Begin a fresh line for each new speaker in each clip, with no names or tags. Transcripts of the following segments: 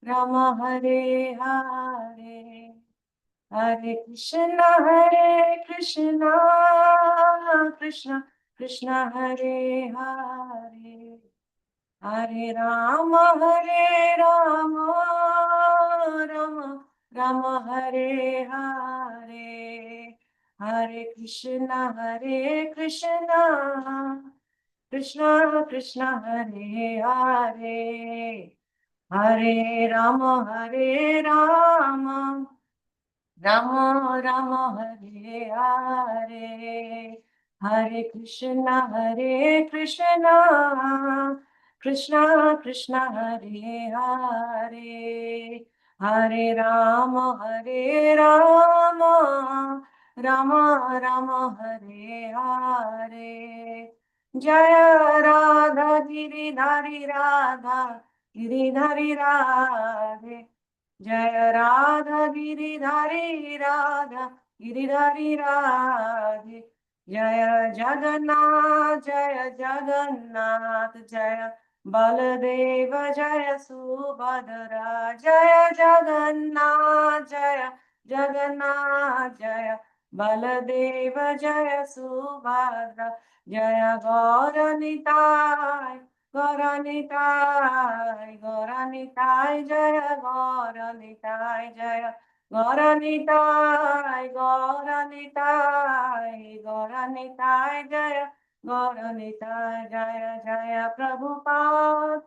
Rama Hare Hare, Hare Krishna, Krishna Krishna Hare Hare, Hare Rama, Rama Rama Hare Hare, Hare Krishna, Krishna Krishna Hare Hare, Hare Rama, Rama Rama Hare Hare, Hare Krishna, Krishna Krishna Hare Hare, Hare Rama, Rama Rama Hare Hare. Jaya Radha Giridhari Radha, Giridhari Radhe. Jaya Radha Giridhari Radha, Giridhari Radhe. Jaya Jagannath, Jaya Baladeva, Jaya Subhadra, Jaya Jagannath, Jaya Baladeva, Jaya Subhadra, Jaya Gauranitai, Gauranitai, Jaya Gauranitai, Jaya Gauranitai, Jaya Gauranitai, Jaya Prabhupada,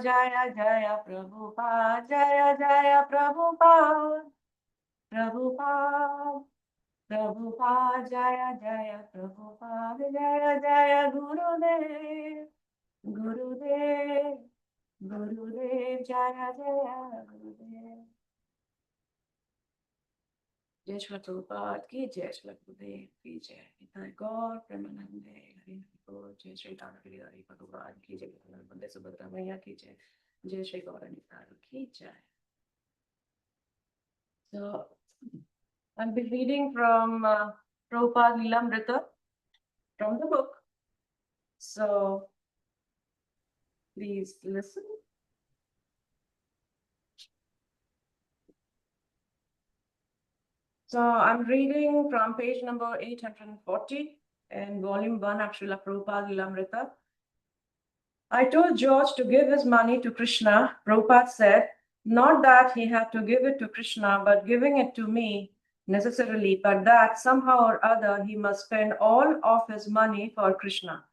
Jaya Prabhupada, Jaya Prabhupada, Prabhupada, Jaya Prabhupada, Jaya Gurudev, Gurudev, Jaya Gurudev. Jai Shri Prabhupada ki Jai, Shri Gurudev ki Jai, Nitai Gaur Premanande, Hari Bol, Jai Shri Thanagiri Hari Prabhupada ki Jai, Bande Subhadra Maiya ki Jai, Jai Shri Gauranitai ki Jai. So, I'll be reading from Prabhupada Lilamrita from the book. So, please listen. So, I'm reading from page number 840 in volume 1 of Srila Prabhupada Lilamrita. I told George to give his money to Krishna. Prabhupada said, not that he had to give it to Krishna, but giving it to me necessarily, but that somehow or other he must spend all of his money for Krishna.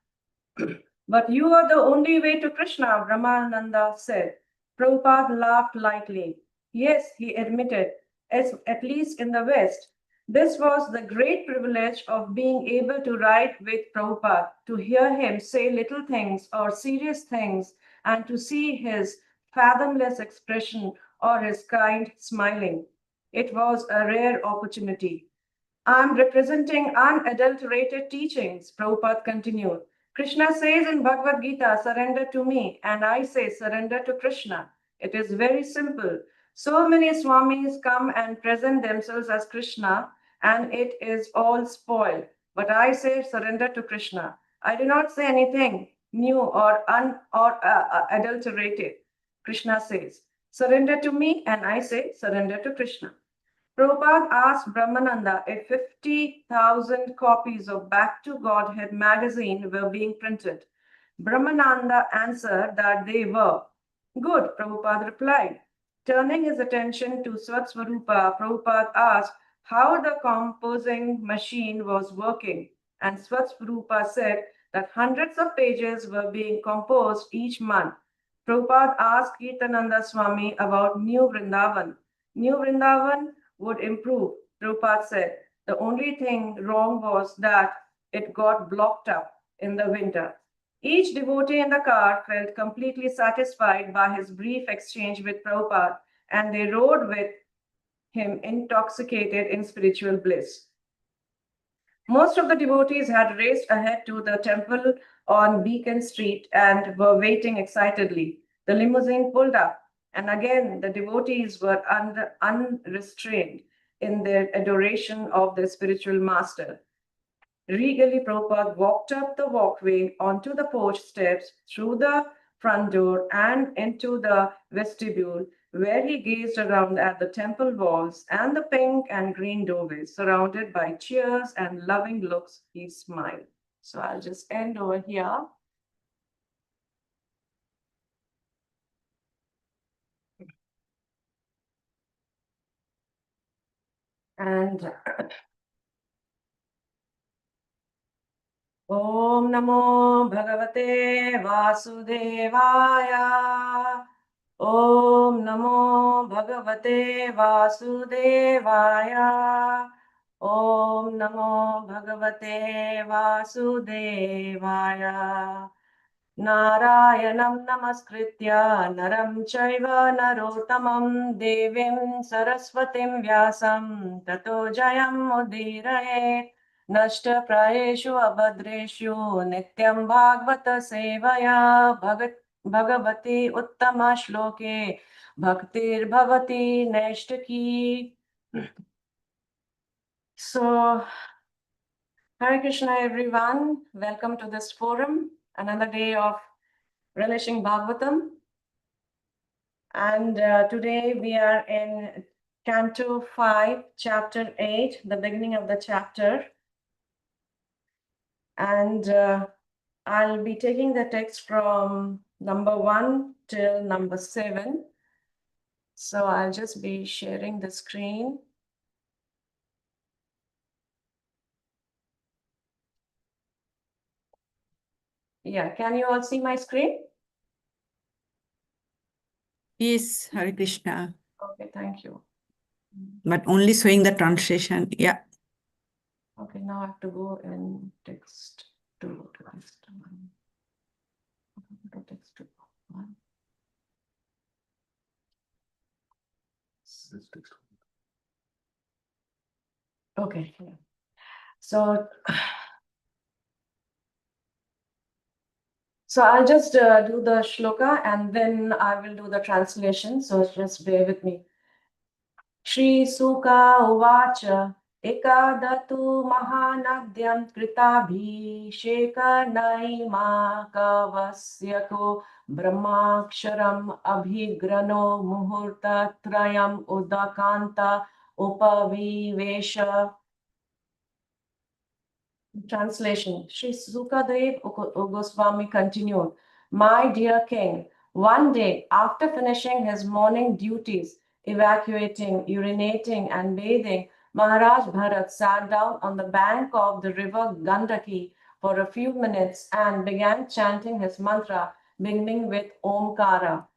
But you are the only way to Krishna, Brahmananda said. Prabhupada laughed lightly. Yes, he admitted, at least in the West. This was the great privilege of being able to ride with Prabhupada, to hear him say little things or serious things, and to see his fathomless expression or his kind smiling. It was a rare opportunity. I'm representing unadulterated teachings, Prabhupada continued. Krishna says in Bhagavad Gita, surrender to me, and I say surrender to Krishna. It is very simple. So many Swamis come and present themselves as Krishna, and it is all spoiled. But I say surrender to Krishna. I do not say anything new or adulterated. Krishna says, surrender to me, and I say surrender to Krishna. Prabhupada asked Brahmananda if 50,000 copies of Back to Godhead magazine were being printed. Brahmananda answered that they were. Good, Prabhupada replied. Turning his attention to Swatsvarupa, Prabhupada asked how the composing machine was working, and Swatsvarupa said that hundreds of pages were being composed each month. Prabhupada asked Kirtananda Swami about New Vrindavan. New Vrindavan would improve, Prabhupada said. The only thing wrong was that it got blocked up in the winter. Each devotee in the car felt completely satisfied by his brief exchange with Prabhupada, and they rode with him intoxicated in spiritual bliss. Most of the devotees had raced ahead to the temple on Beacon Street and were waiting excitedly. The limousine pulled up, and again the devotees were unrestrained in their adoration of their spiritual master. Regally, Prabhupada walked up the walkway onto the porch steps, through the front door and into the vestibule, where he gazed around at the temple walls and the pink and green doorways. Surrounded by cheers and loving looks, he smiled. So I'll just end over here. And Om Namo Bhagavate Vasudevaya. Om Namo Bhagavate Vasudevaya. Om Namo Bhagavate Vasudevaya. Narayanam Namaskritya Naram Chaiva Narottamam Devim Saraswatim Vyasam Tato Jayam Udiraye Nashta Prayeshu Abhadreshu Nityam Bhagavata Sevaya Bhagavati Uttama Shloke Bhaktir Bhavati Neshtaki. So, Hare Krishna everyone, welcome to this forum, another day of relishing Bhagavatam. And today we are in Canto 5, Chapter 8, the beginning of the chapter. And I'll be taking the text from number 1 till number 7. So I'll just be sharing the screen. Yeah, can you all see my screen?
Yes, Hare Krishna.
Okay, thank you.
But only showing the translation. Yeah.
Okay, now I have to go in text 2 to text 1. To text 2. 1. Okay, yeah. So I'll just do the shloka and then I will do the translation. So just bear with me. Shri Suka Uvacha Ekadatu Mahanadyam Kritabhisheka Naima Kavasyako Brahmaksharam Abhigrano Muhurta Trayam Udakanta Upavivesha. Translation. Sri Sukadev Goswami continued, My dear king, one day after finishing his morning duties, evacuating, urinating, and bathing, Maharaj Bharat sat down on the bank of the river Gandaki for a few minutes and began chanting his mantra, beginning with Omkara.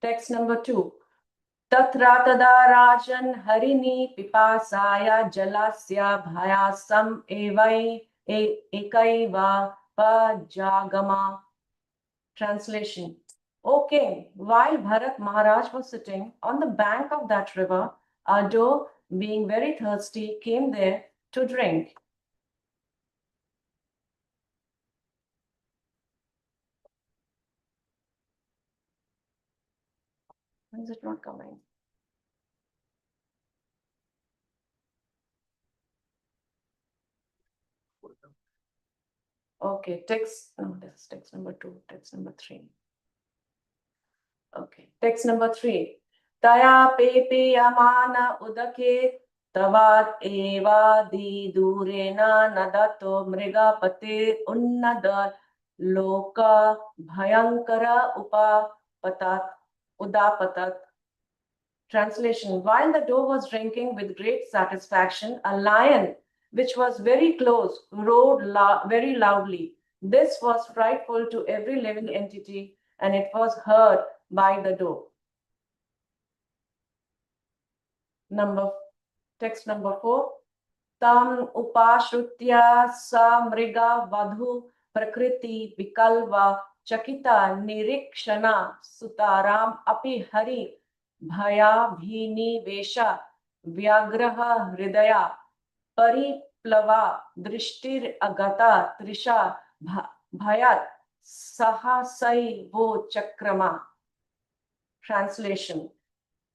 Text number 2. तत्रा तदा राजन् हरिणी पिपासाया जलस्य भयासम् एकैव पजागमा. Translation. O king, while Bharat Maharaj was sitting on the bank of that river, a doe, being very thirsty, came there to drink. Why is it not coming? Okay, text, no, this is text number 2, text number 3. Okay, text number 3. Taya pepiyamana udake tavat eva di durena nadato mrigapate unnada loka bhayankara udapatat. Translation. While the doe was drinking with great satisfaction, a lion, which was very close, roared very loudly. This was frightful to every living entity, and it was heard by the doe. Text number 4. Tam upashrutya samriga vadhu prakriti vikalva chakita nirikshana sutaram api hari Bhaya Bhini Vesha Vyagraha Hridaya Pariplava Drishtir Agata Trisha Bhayat Sahasai Vo Chakrama. Translation.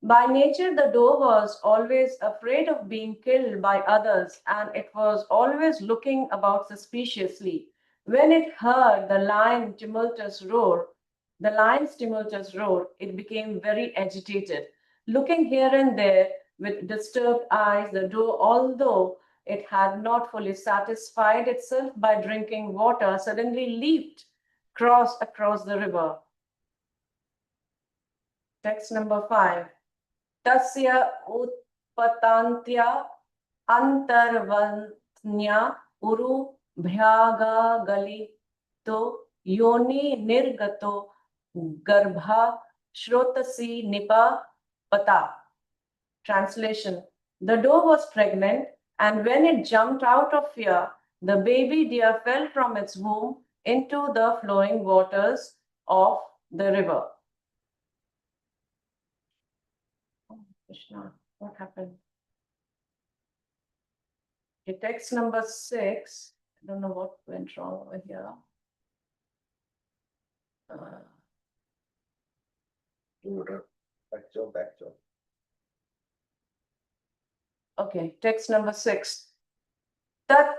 By nature, the doe was always afraid of being killed by others, and it was always looking about suspiciously. When it heard the lion's tumultuous roar, it became very agitated. Looking here and there with disturbed eyes, the doe, although it had not fully satisfied itself by drinking water, suddenly leaped across the river. Text number 5. Tasya utpatantya antarvanya uru bhyaga galito yoni nirgato garbha shrotasi nipa pata. Translation. The doe was pregnant, and when it jumped out of fear, the baby deer fell from its womb into the flowing waters of the river. Oh, Krishna, what happened? Okay, text number 6. I don't know what went wrong over here.
Back job.
Okay, text number 6. Tat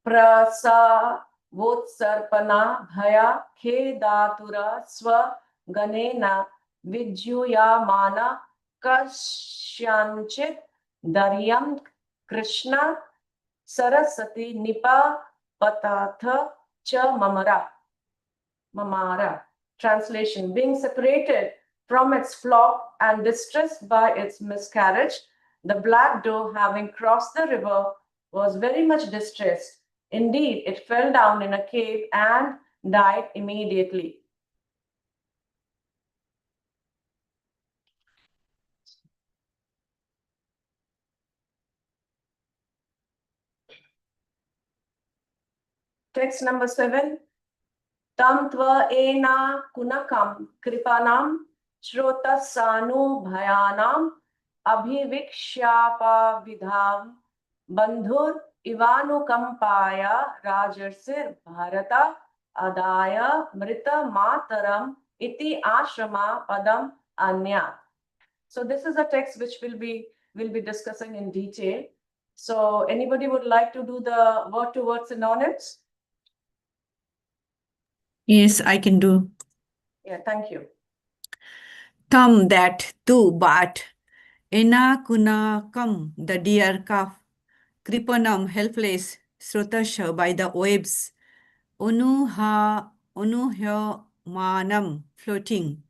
prasa votsarpana bhaya khedatura swa ganena vidyuyamana kashyanchit daryam Krishna Sarasati Nipa Patatha Cha Mamara. Translation. Being separated from its flock and distressed by its miscarriage, the black doe, having crossed the river, was very much distressed. Indeed, it fell down in a cave and died immediately. Text number 7. Tam tva ena kunakam kripanam shrotasanu bhayanam abhivikshapa vidham bandhur ivanukampaya rajarsir bharata adaya mrita mataram iti ashrama padam anya. So this is a text which we'll be discussing in detail. So anybody would like to do the word-to-word synonyms?
Yes, I can do.
Yeah, thank you.
Tam, that, too, but. Ena kuna kam, the deer calf. Kripanam, helpless. Srotasha, by the waves. Unuhya manam, floating.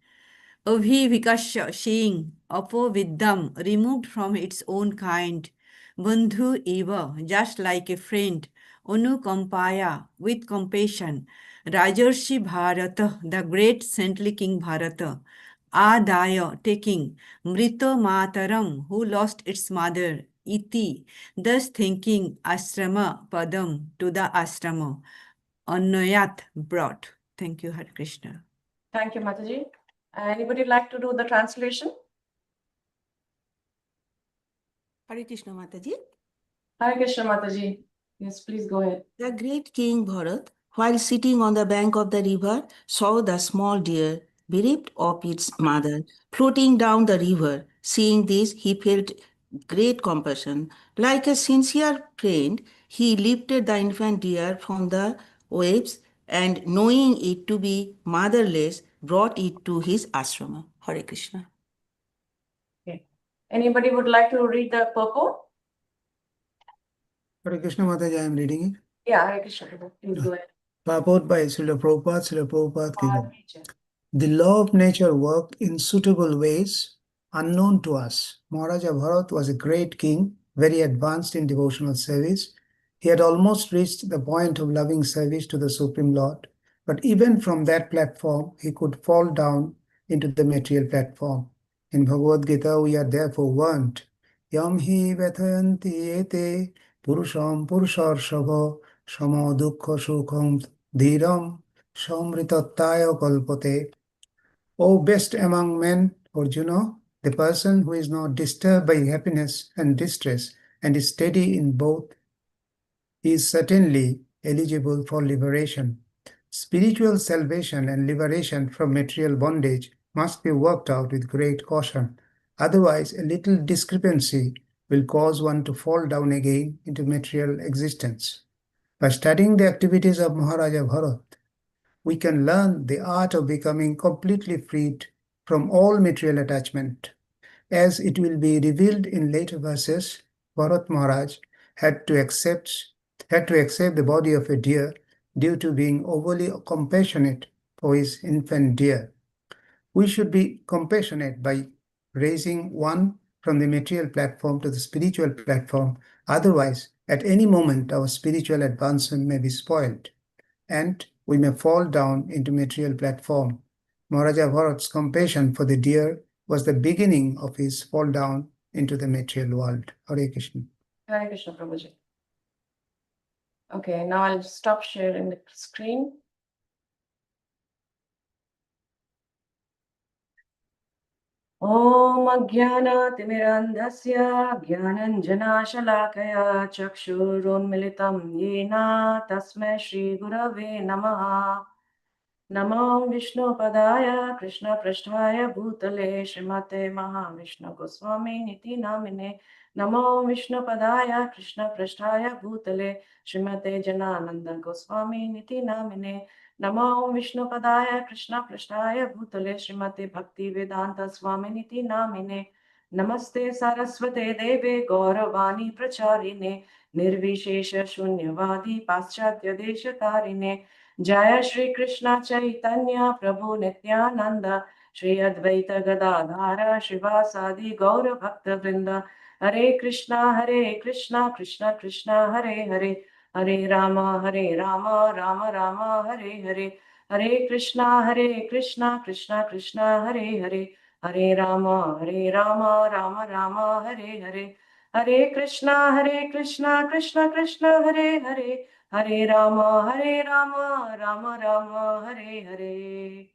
Abhivikasya, seeing. Apoviddam, removed from its own kind. Bandhu eva, just like a friend. Anukampaya, with compassion. Rajarshi Bharata, the great saintly King Bharata. Adaya, taking. Mrito Mataram, who lost its mother. Iti, thus thinking. Asrama Padam, to the asrama. Annayat, brought. Thank you, Hare Krishna.
Thank you, Mataji. Anybody like to do the translation?
Hare Krishna Mataji.
Hare Krishna, Mataji. Yes, please go ahead.
The great King Bharat, while sitting on the bank of the river, saw the small deer, bereft of its mother, floating down the river. Seeing this, he felt great compassion. Like a sincere friend, he lifted the infant deer from the waves and, knowing it to be motherless, brought it to his ashrama. Hare Krishna.
Okay. Anybody would like to read the purport?
Hare Krishna Mataji, I am reading it.
Yeah, Hare Krishna. Please go ahead.
Purport by Srila Prabhupada ki jai.
Teacher.
The law of nature worked in suitable ways unknown to us. Maharaja Bharat was a great king, very advanced in devotional service. He had almost reached the point of loving service to the Supreme Lord. But even from that platform, he could fall down into the material platform. In Bhagavad Gita, we are therefore warned, Yam hi vethayanti ete purusham purusharshava shamo dukkha sukham dhiram samritattaya kalpate. O best among men, Arjuna, the person who is not disturbed by happiness and distress and is steady in both is certainly eligible for liberation. Spiritual salvation and liberation from material bondage must be worked out with great caution. Otherwise, a little discrepancy will cause one to fall down again into material existence. By studying the activities of Maharaja Bharat, we can learn the art of becoming completely freed from all material attachment. As it will be revealed in later verses, Bharat Maharaj had to accept the body of a deer due to being overly compassionate for his infant deer. We should be compassionate by raising one from the material platform to the spiritual platform. Otherwise, at any moment, our spiritual advancement may be spoiled and we may fall down into material platform. Maharaja Bharat's compassion for the deer was the beginning of his fall down into the material world. Hare Krishna.
Hare Krishna, Prabhuji. Okay, now I'll stop sharing the screen. Om Ajnanatimirandhasya Jnananjanashalakaya Chakshurunmilitam Yena Tasmai Shri Gurave Namaha. Namo Vishnupadaya Krishna Prasthaya Bhutale Srimate Mahavishnu Goswami Niti Namine. Namo Vishnupadaya Krishna Prasthaya Bhutale Srimate Janananda Goswami Niti Namine. Namo Vishnupadaya Krishna Prasthaya Bhutale Srimate Bhakti Vedanta Swami Niti Namine. Namaste Saraswate Deve Gauravani Pracharine Nirvishesha Shunyavadi Paschatya Deshatarine. Jaya Shri Krishna Chaitanya Prabhu Nityananda Shri Advaita Gadadhara Shivasadi Gaura Bhakta Vrinda. Hare Krishna Krishna Krishna Hare Hare Hare Rama Rama Rama Hare Hare. Hare Krishna Krishna Krishna Hare Hare Hare Rama Rama Rama Hare Hare. Hare Krishna Krishna Krishna Hare Hare Hare Rama Rama Rama Hare Hare.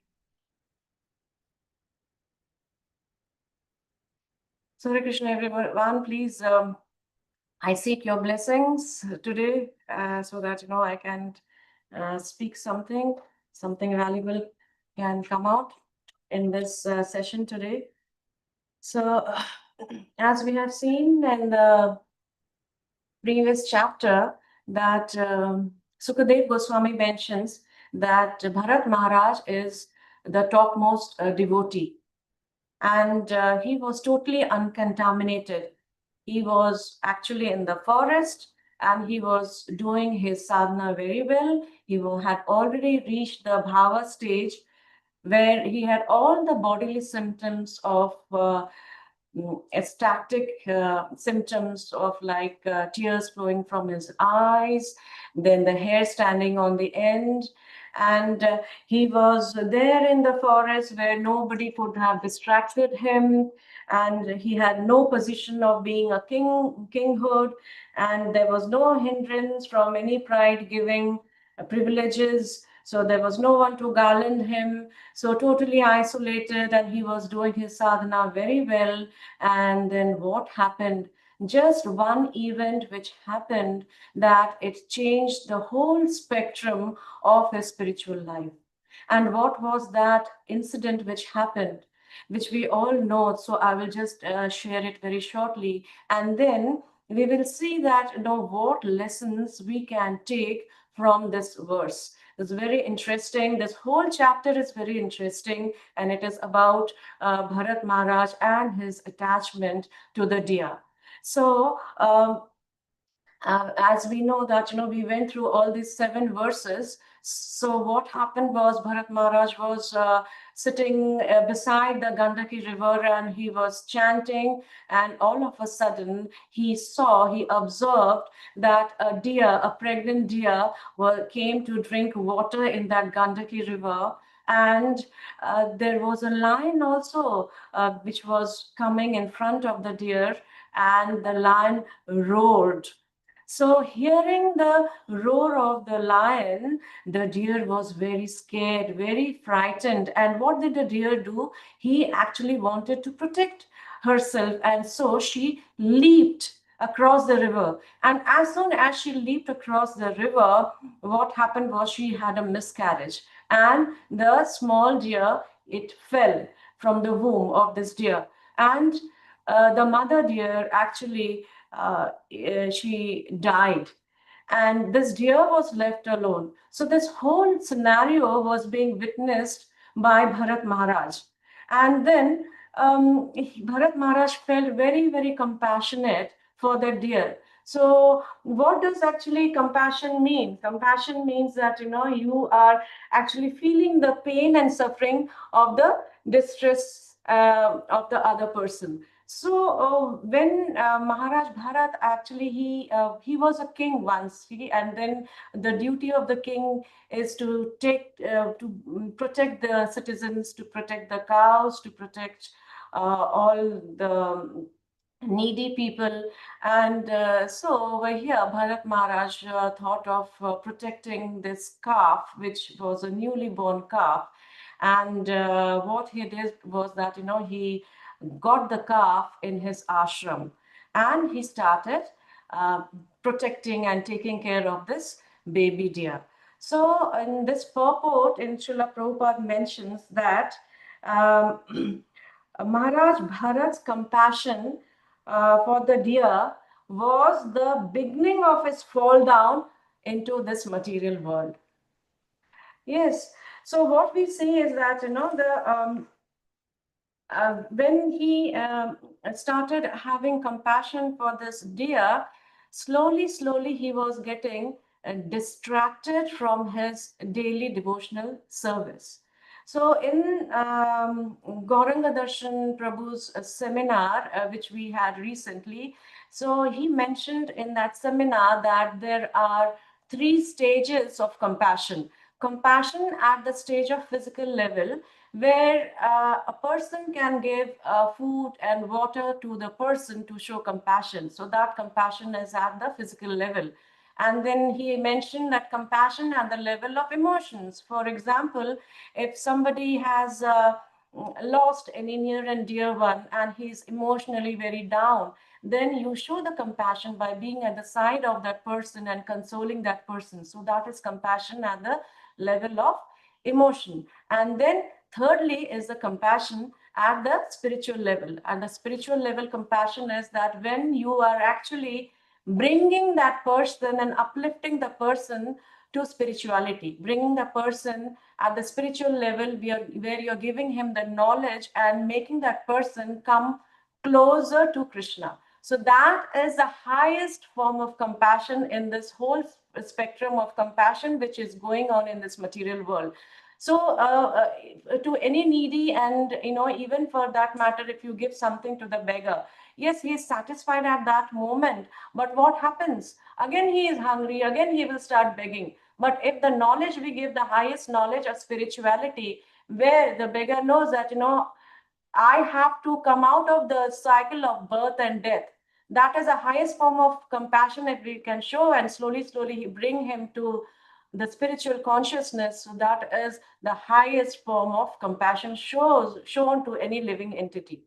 So Hare Krishna everyone, please I seek your blessings today so that I can speak something valuable can come out in this session today. So as we have seen in the previous chapter that Sukadev Goswami mentions that Bharat Maharaj is the topmost devotee, and he was totally uncontaminated. He was actually in the forest and he was doing his sadhana very well. He had already reached the bhava stage where he had all the bodily symptoms of ecstatic symptoms of like tears flowing from his eyes, then the hair standing on the end. And he was there in the forest where nobody could have distracted him, and he had no position of being a kinghood, and there was no hindrance from any pride giving privileges. So there was no one to garland him. So totally isolated, and he was doing his sadhana very well. And then what happened? Just one event which happened that it changed the whole spectrum of his spiritual life. And what was that incident which happened, which we all know? So I will just share it very shortly, and then we will see that what lessons we can take from this verse. It's very interesting. This whole chapter is very interesting, and it is about Bharat Maharaj and his attachment to the deer. So as we know that we went through all these 7 verses. So what happened was Bharat Maharaj was sitting beside the Gandaki river, and he was chanting, and all of a sudden he observed that a deer, a pregnant deer, came to drink water in that Gandaki river. And there was a lion also which was coming in front of the deer, and the lion roared. So hearing the roar of the lion, the deer was very scared, very frightened. And what did the deer do? He actually wanted to protect herself. And so she leaped across the river. And as soon as she leaped across the river, what happened was she had a miscarriage. And the small deer, it fell from the womb of this deer. and the mother deer actually she died, and this deer was left alone. So this whole scenario was being witnessed by Bharat Maharaj. And then Bharat Maharaj felt very, very compassionate for the deer. So what does actually compassion mean? Compassion means that, you are actually feeling the pain and suffering of the distress of the other person. So when Maharaj Bharat actually he was a king once, and then the duty of the king is to protect the citizens, to protect the cows, to protect all the needy people. And so over here, Bharat Maharaj thought of protecting this calf, which was a newly born calf. And what he did was that, he got the calf in his ashram, and he started uh, protecting and taking care of this baby deer. So in this purport, in Srila Prabhupada mentions that Maharaj Bharat's compassion for the deer was the beginning of his fall down into this material world. Yes. So what we see is that, when he started having compassion for this deer, slowly he was getting distracted from his daily devotional service. So in Gauranga Darshan Prabhu's seminar, which we had recently, so he mentioned in that seminar that there are 3 stages of compassion. Compassion at the stage of physical level, where a person can give food and water to the person to show compassion. So that compassion is at the physical level. And then he mentioned that compassion at the level of emotions. For example, if somebody has lost any near and dear one and he's emotionally very down, then you show the compassion by being at the side of that person and consoling that person. So that is compassion at the level of emotion. And then thirdly is the compassion at the spiritual level. And the spiritual level compassion is that when you are actually bringing that person and uplifting the person to spirituality, bringing the person at the spiritual level where you're giving him the knowledge and making that person come closer to Krishna. So that is the highest form of compassion in this whole spectrum of compassion which is going on in this material world. So to any needy, and even for that matter, if you give something to the beggar, yes, he is satisfied at that moment, but what happens? Again he is hungry, again he will start begging. But if the knowledge we give, the highest knowledge of spirituality, where the beggar knows that, I have to come out of the cycle of birth and death. That is the highest form of compassion that we can show, and slowly bring him to the spiritual consciousness. So that is the highest form of compassion shown to any living entity.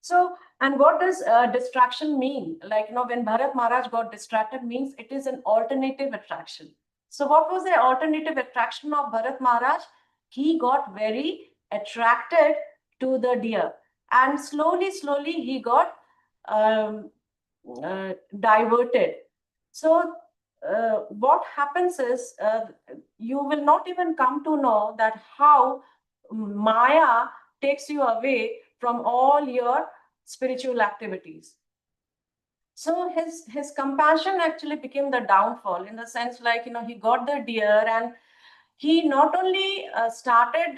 So, and what does distraction mean? Like, when Bharat Maharaj got distracted, means it is an alternative attraction. So what was the alternative attraction of Bharat Maharaj? He got very attracted to the deer, and slowly he got um, diverted. So what happens is, you will not even come to know that how Maya takes you away from all your spiritual activities. So his compassion actually became the downfall, in the sense, like, he got the deer, and he not only started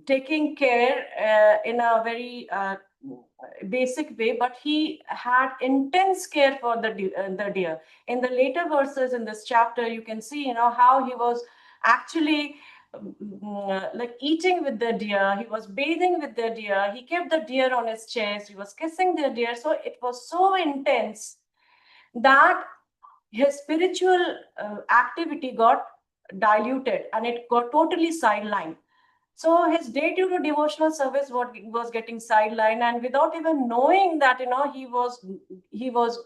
taking care in a very basic way, but he had intense care for the deer. In the later verses in this chapter, you can see, how he was actually like eating with the deer, he was bathing with the deer, he kept the deer on his chest, he was kissing the deer. So it was so intense that his spiritual activity got diluted, and it got totally sidelined. So his day-to-day devotional service was getting sidelined, and without even knowing that, he was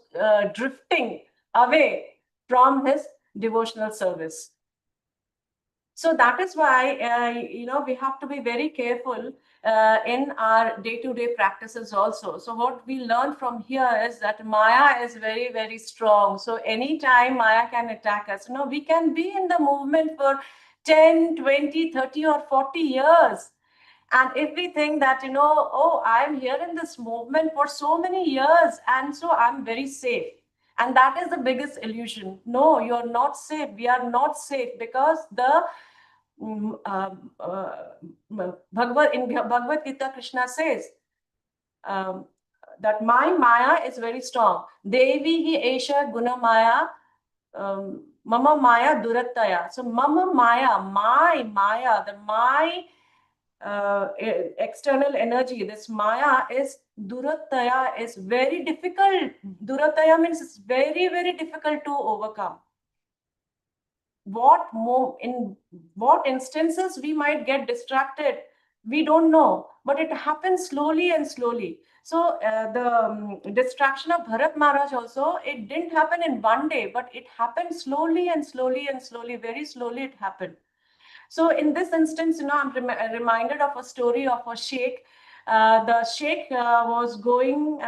drifting away from his devotional service. So that is why, we have to be very careful in our day-to-day practices also. So what we learn from here is that Maya is very, very strong. So anytime Maya can attack us, we can be in the movement for 10, 20, 30 or 40 years. And if we think that, oh, I'm here in this movement for so many years, and so I'm very safe. And that is the biggest illusion. No, you're not safe. We are not safe, because the in Bhagavad Gita, Krishna says um, that my Maya is very strong. Devi hi esha guna Maya, mama Maya durataya. So mama Maya, my Maya, my external energy, this Maya is durataya, is very difficult. Durataya means it's very, very difficult to overcome. In what instances we might get distracted, we don't know, but it happens slowly and slowly. So the distraction of Bharat Maharaj also, it didn't happen in one day, but it happened slowly and slowly and slowly, very slowly it happened. So in this instance, I'm reminded of a story of a sheikh. The sheikh was going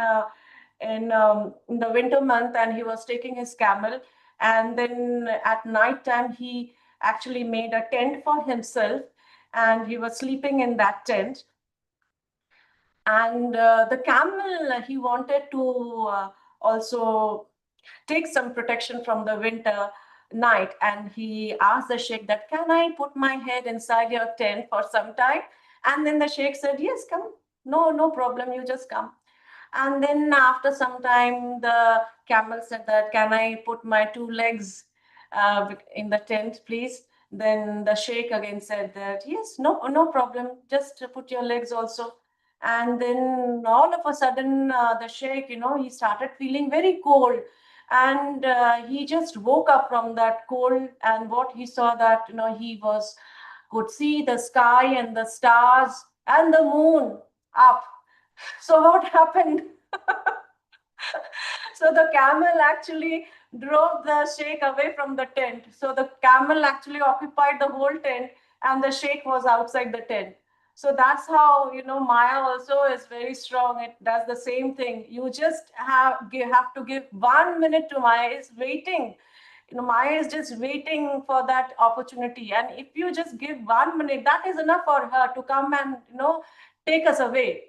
in the winter month, and he was taking his camel. And then at night time, he actually made a tent for himself, and he was sleeping in that tent. And the camel, he wanted to also take some protection from the winter night. And he asked the sheikh that, can I put my head inside your tent for some time? And then the sheikh said, yes, come. No problem. You just come. And then after some time, the camel said that, can I put my two legs in the tent, please? Then the sheikh again said that, yes, no problem. Just put your legs also. And then all of a sudden, the sheikh, he started feeling very cold. And he just woke up from that cold. And what he saw that, he could see the sky and the stars and the moon up. So what happened? So the camel actually drove the sheikh away from the tent. So the camel actually occupied the whole tent, and the sheikh was outside the tent. So that's how, Maya also is very strong. It does the same thing. You just have to give 1 minute to Maya. Is waiting. Maya is just waiting for that opportunity. And if you just give 1 minute, that is enough for her to come and, take us away.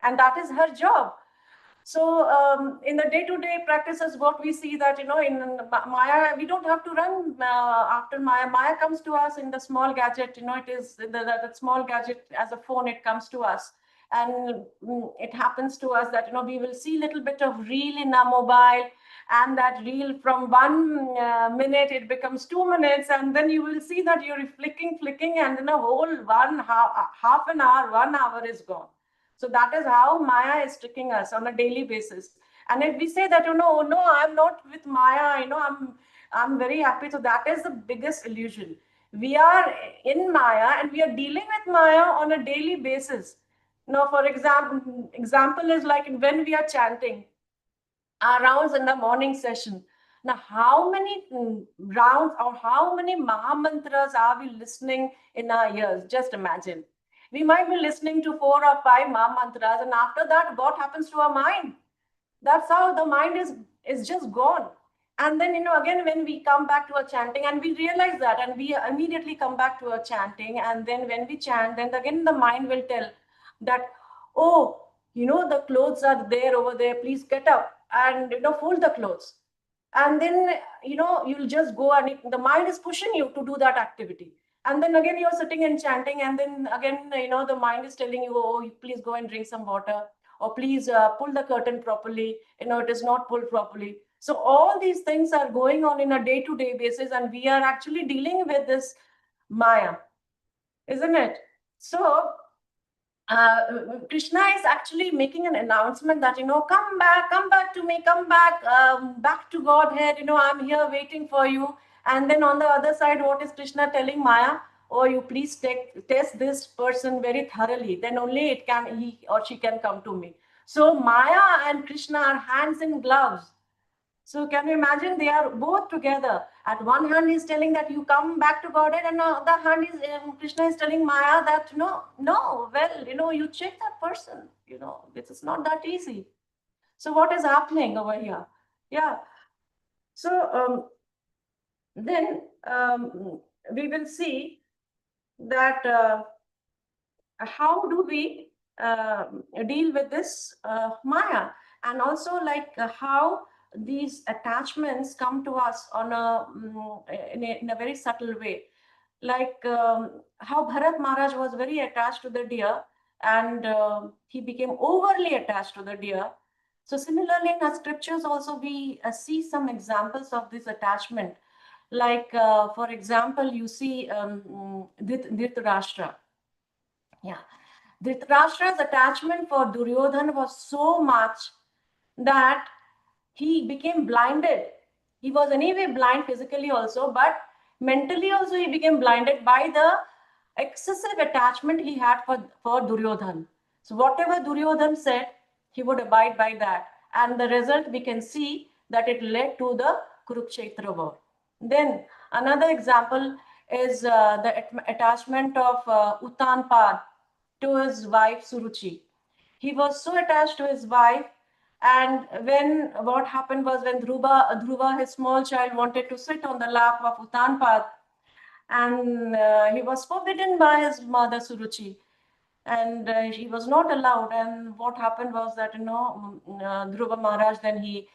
And that is her job. So in the day-to-day practices, what we see that, in Maya, we don't have to run after Maya. Maya comes to us in the small gadget, it is the small gadget as a phone, it comes to us. And it happens to us that, we will see a little bit of reel in our mobile, and that reel from 1 minute, it becomes 2 minutes. And then you will see that you're flicking, and then a whole half an hour, 1 hour is gone. So that is how Maya is tricking us on a daily basis. And if we say that, no, I'm not with Maya, I'm very happy. So that is the biggest illusion. We are in Maya, and we are dealing with Maya on a daily basis. Now, for example is like when we are chanting our rounds in the morning session. Now, how many rounds or how many Mahamantras are we listening in our ears? Just imagine. We might be listening to 4 or 5 Mahamantras, and after that, what happens to our mind? That's how the mind is just gone. And then, again, when we come back to a chanting, and we realize that, and we immediately come back to a chanting, and then when we chant, then again the mind will tell that, oh, the clothes are there over there, please get up and, fold the clothes. And then, you'll just go, and the mind is pushing you to do that activity. And then again, you're sitting and chanting, and then again, the mind is telling you, oh, please go and drink some water, or please pull the curtain properly. It is not pulled properly. So all these things are going on in a day-to-day basis, and we are actually dealing with this Maya, isn't it? So Krishna is actually making an announcement that, come back to me, come back, back to Godhead, I'm here waiting for you. And then on the other side, what is Krishna telling Maya? Oh, you please test this person very thoroughly, then only he or she can come to me. So Maya and Krishna are hands in gloves. So can you imagine, they are both together. At one hand, he's telling that you come back to Godhead, and on the other hand, Krishna is telling Maya that, well, you check that person, it's not that easy. So what is happening over here? Yeah. So then we will see that how do we deal with this Maya, and also like how these attachments come to us on in a very subtle way, like how Bharat Maharaj was very attached to the deer, and he became overly attached to the deer. So similarly, in our scriptures also we see some examples of this attachment. Like for example, you see Dhritarashtra. Yeah, Dhritarashtra's attachment for Duryodhana was so much that he became blinded. He was anyway blind physically also, but mentally also he became blinded by the excessive attachment he had for Duryodhana. So whatever Duryodhana said, he would abide by that. And the result we can see that it led to the Kurukshetra war. Then another example is the attachment of Uttanpad to his wife Suruchi. He was so attached to his wife, and when what happened was, when Dhruva, his small child, wanted to sit on the lap of Uttanpad, and he was forbidden by his mother Suruchi, and he was not allowed. And what happened was that Dhruva Maharaj, then he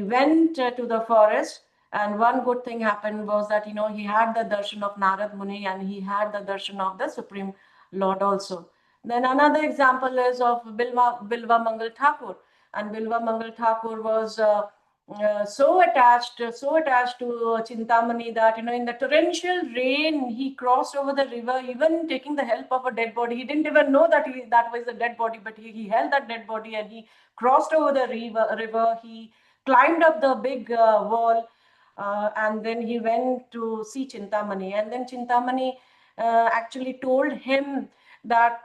went to the forest, and one good thing happened was that he had the darshan of Narad Muni, and he had the darshan of the Supreme Lord also. Then another example is of Bilva Mangal Thakur, and Bilva Mangal Thakur was so attached to Chintamani that in the torrential rain he crossed over the river, even taking the help of a dead body. He didn't even know that was a dead body, but he held that dead body and he crossed over the river. He climbed up the big wall, and then he went to see Chintamani, and then Chintamani actually told him that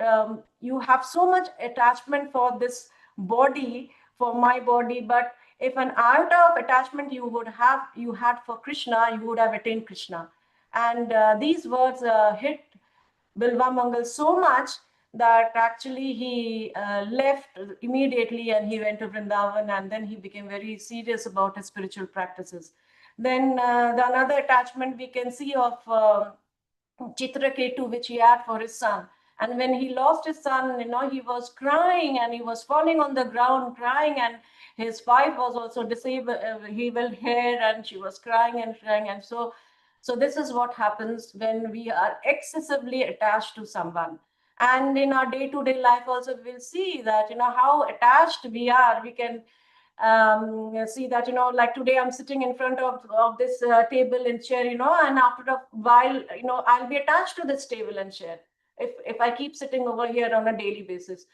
you have so much attachment for this body, for my body, but if an iota of attachment you had for Krishna, you would have attained Krishna. And these words hit Bilva Mangal so much that actually he left immediately, and he went to Vrindavan, and then he became very serious about his spiritual practices. Then the another attachment we can see of Chitraketu, which he had for his son. And when he lost his son, he was crying, and he was falling on the ground crying, and his wife was also disabled, evil hair, and she was crying and crying. And so this is what happens when we are excessively attached to someone. And in our day-to-day life also, we'll see that, how attached we are. We can see that, like today I'm sitting in front of this table and chair, and after a while, I'll be attached to this table and chair if I keep sitting over here on a daily basis.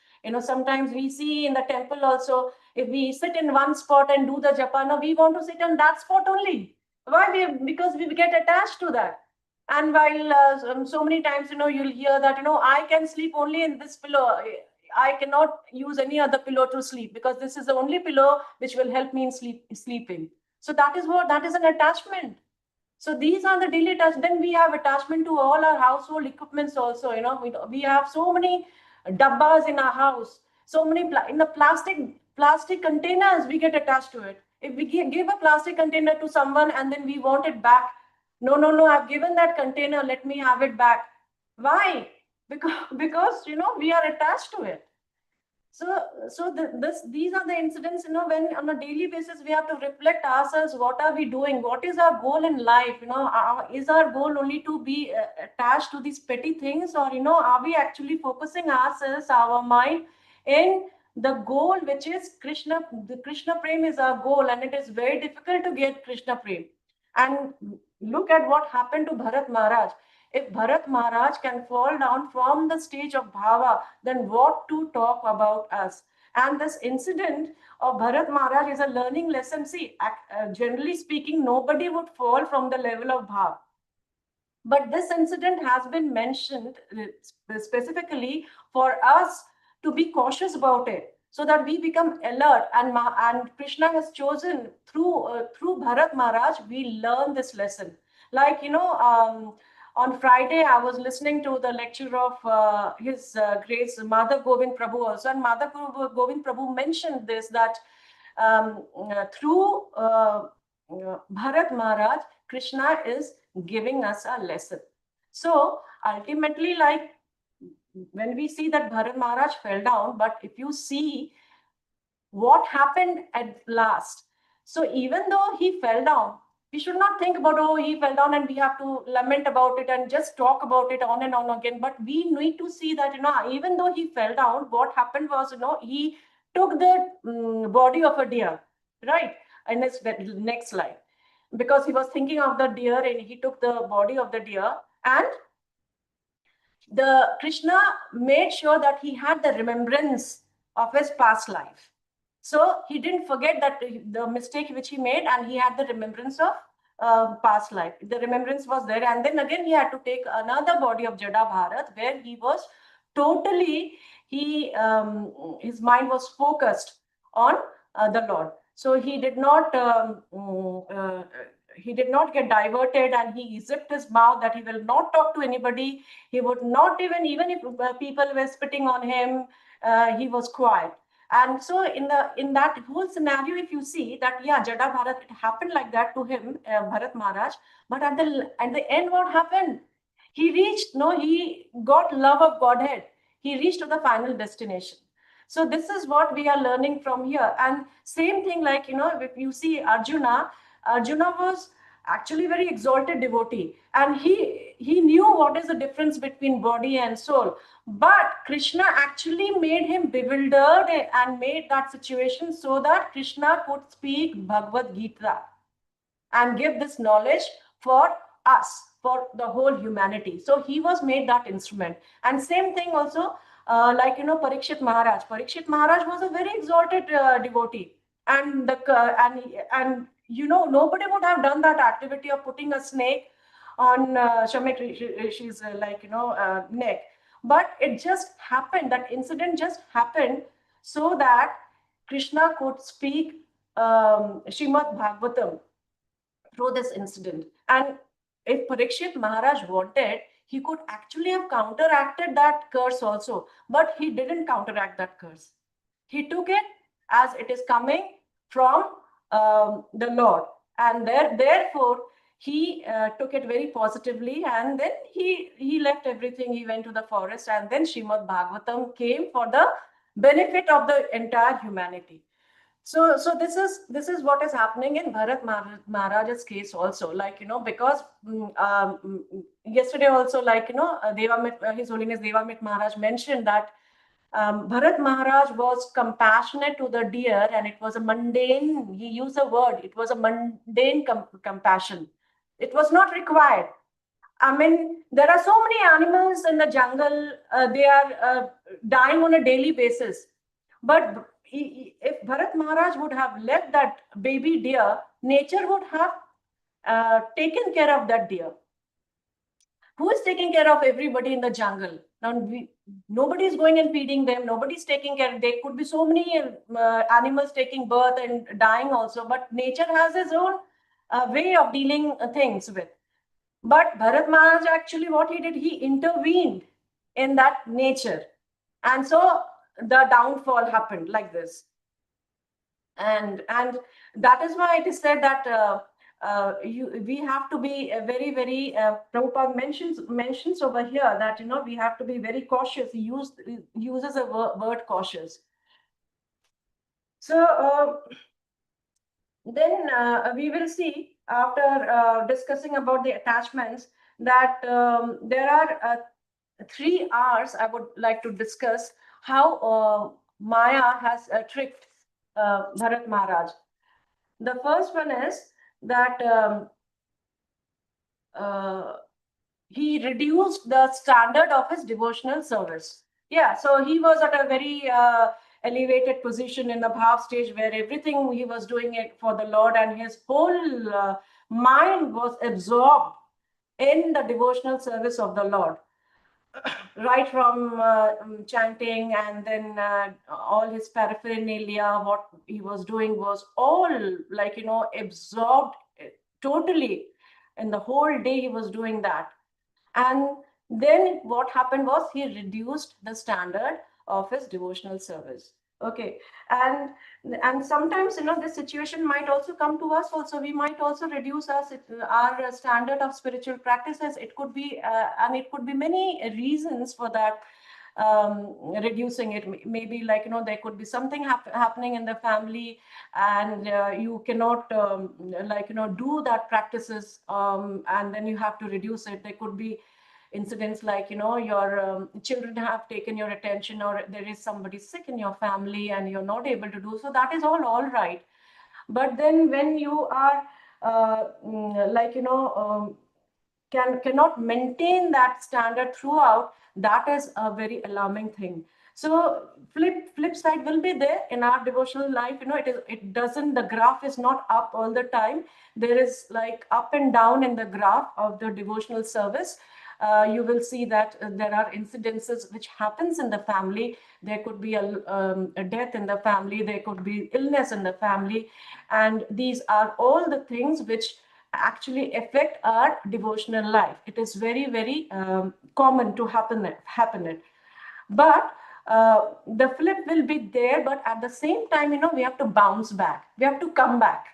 Sometimes we see in the temple also, if we sit in one spot and do the japana, we want to sit on that spot only. Why? Because we get attached to that. And while so many times, you'll hear that, I can sleep only in this pillow. I cannot use any other pillow to sleep, because this is the only pillow which will help me in sleeping. So that is an attachment. So these are the daily touch. Then we have attachment to all our household equipments also. We have so many dabbas in our house, so many in the plastic containers, we get attached to it. If we give a plastic container to someone and then we want it back, no, I've given that container, let me have it back. Why? Because we are attached to it. So these are the incidents, when on a daily basis we have to reflect ourselves. What are we doing? What is our goal in life? Is our goal only to be attached to these petty things, or are we actually focusing ourselves, our mind, in the goal, which is Krishna? The Krishna Prem is our goal, and it is very difficult to get Krishna Prem. And look at what happened to Bharat Maharaj. If Bharat Maharaj can fall down from the stage of Bhava, then what to talk about us? And this incident of Bharat Maharaj is a learning lesson. See, generally speaking, nobody would fall from the level of Bhav. But this incident has been mentioned specifically for us to be cautious about it. so that we become alert. And Krishna has chosen through Bharat Maharaj, we learn this lesson. Like, on Friday, I was listening to the lecture of His Grace Mother Govind Prabhu also, and Mother Govind Prabhu mentioned this, that through Bharat Maharaj, Krishna is giving us a lesson. So ultimately, like, when we see that Bharat Maharaj fell down, but if you see what happened at last, so even though he fell down, we should not think about, oh, he fell down and we have to lament about it and just talk about it on and on again. But we need to see that, even though he fell down, what happened was, he took the body of a deer, right? In his next slide, because he was thinking of the deer, and he took the body of the deer, and the Krishna made sure that he had the remembrance of his past life. So he didn't forget that the mistake which he made, and he had the remembrance of past life. The remembrance was there, and then again he had to take another body of Jada Bharat, where he was totally, his mind was focused on the Lord. So he did not get diverted, and he zipped his mouth that he will not talk to anybody. He would not even if people were spitting on him, he was quiet. And so in that whole scenario, if you see that, yeah, Jada Bharat, it happened like that to him, Bharat Maharaj. But at the end, what happened? He got love of Godhead. He reached to the final destination. So this is what we are learning from here. And same thing, like, if you see Arjuna was actually very exalted devotee, and he knew what is the difference between body and soul. But Krishna actually made him bewildered and made that situation so that Krishna could speak Bhagavad Gita and give this knowledge for us, for the whole humanity. So he was made that instrument. And same thing also, like, Parikshit Maharaj. Parikshit Maharaj was a very exalted devotee, and nobody would have done that activity of putting a snake on Shamek Rishi's neck. But it just happened, that incident just happened so that Krishna could speak Srimad Bhagavatam through this incident. And if Parikshit Maharaj wanted, he could actually have counteracted that curse also, but he didn't counteract that curse. He took it as it is coming from the Lord, and therefore he took it very positively, and then he left everything. He went to the forest, and then Srimad Bhagavatam came for the benefit of the entire humanity. So this is what is happening in Bharat Maharaj's case also, like, because yesterday also, like, His Holiness Devamit Maharaj mentioned that Bharat Maharaj was compassionate to the deer, and it was a mundane, he used a word, it was a mundane compassion. It was not required. I mean, there are so many animals in the jungle, they are dying on a daily basis. But if Bharat Maharaj would have left that baby deer, nature would have taken care of that deer. Who is taking care of everybody in the jungle? Now, nobody is going and feeding them. Nobody's taking care. There could be so many animals taking birth and dying also, but nature has its own way of dealing things with. But Bharat Maharaj, actually what he did, he intervened in that nature. And so the downfall happened like this. And that is why it is said that we have to be very, very, Prabhupada mentions over here that, we have to be very cautious. He uses a word cautious. So then we will see, after discussing about the attachments, that there are 3 hours I would like to discuss how Maya has tricked Bharat Maharaj. The first one is that he reduced the standard of his devotional service. Yeah, so he was at a very elevated position in the bhav stage, where everything he was doing it for the Lord, and his whole mind was absorbed in the devotional service of the Lord. right from chanting, and then all his paraphernalia, what he was doing was all like, absorbed totally. And the whole day he was doing that. And then what happened was he reduced the standard of his devotional service. Okay. And sometimes, this situation might also come to us also. We might also reduce our standard of spiritual practices. It could be and it could be many reasons for that. Reducing it, maybe like, there could be something happening in the family, and you cannot like, do that practices, and then you have to reduce it. There could be incidents like, your children have taken your attention, or there is somebody sick in your family and you're not able to do so. That is all right. But then when you are like, cannot maintain that standard throughout, that is a very alarming thing. So flip side will be there in our devotional life. It doesn't, the graph is not up all the time. There is like up and down in the graph of the devotional service. You will see that there are incidences which happens in the family. There could be a death in the family, there could be illness in the family, and these are all the things which actually affect our devotional life. It is very, very common to happen it. But the flip will be there, but at the same time, we have to bounce back. We have to come back.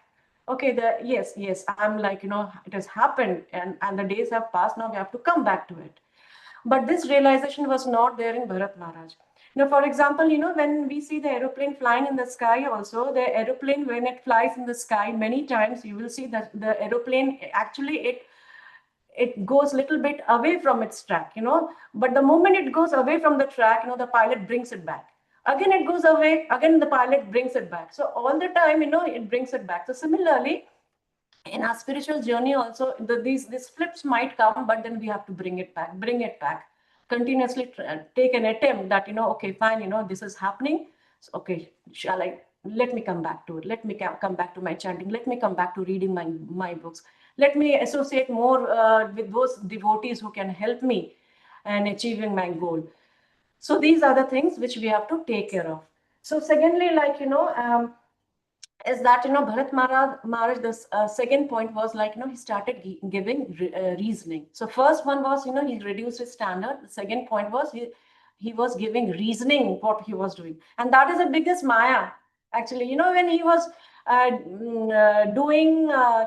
Okay, yes, I'm like, it has happened, and the days have passed. Now we have to come back to it. But this realization was not there in Bharat Maharaj. Now, for example, when we see the aeroplane flying in the sky, also the aeroplane, when it flies in the sky, many times you will see that the aeroplane actually it goes a little bit away from its track, but the moment it goes away from the track, the pilot brings it back. Again, it goes away, again, the pilot brings it back. So all the time, it brings it back. So similarly, in our spiritual journey also, these flips might come, but then we have to bring it back, continuously take an attempt that, okay, fine, this is happening. So, okay, let me come back to it. Let me come back to my chanting. Let me come back to reading my books. Let me associate more with those devotees who can help me in achieving my goal. So these are the things which we have to take care of. So secondly, like, is that, Bharat Maharaj, this second point was like, he started giving reasoning. So first one was, he reduced his standard. The second point was he was giving reasoning what he was doing. And that is the biggest maya, actually. When he was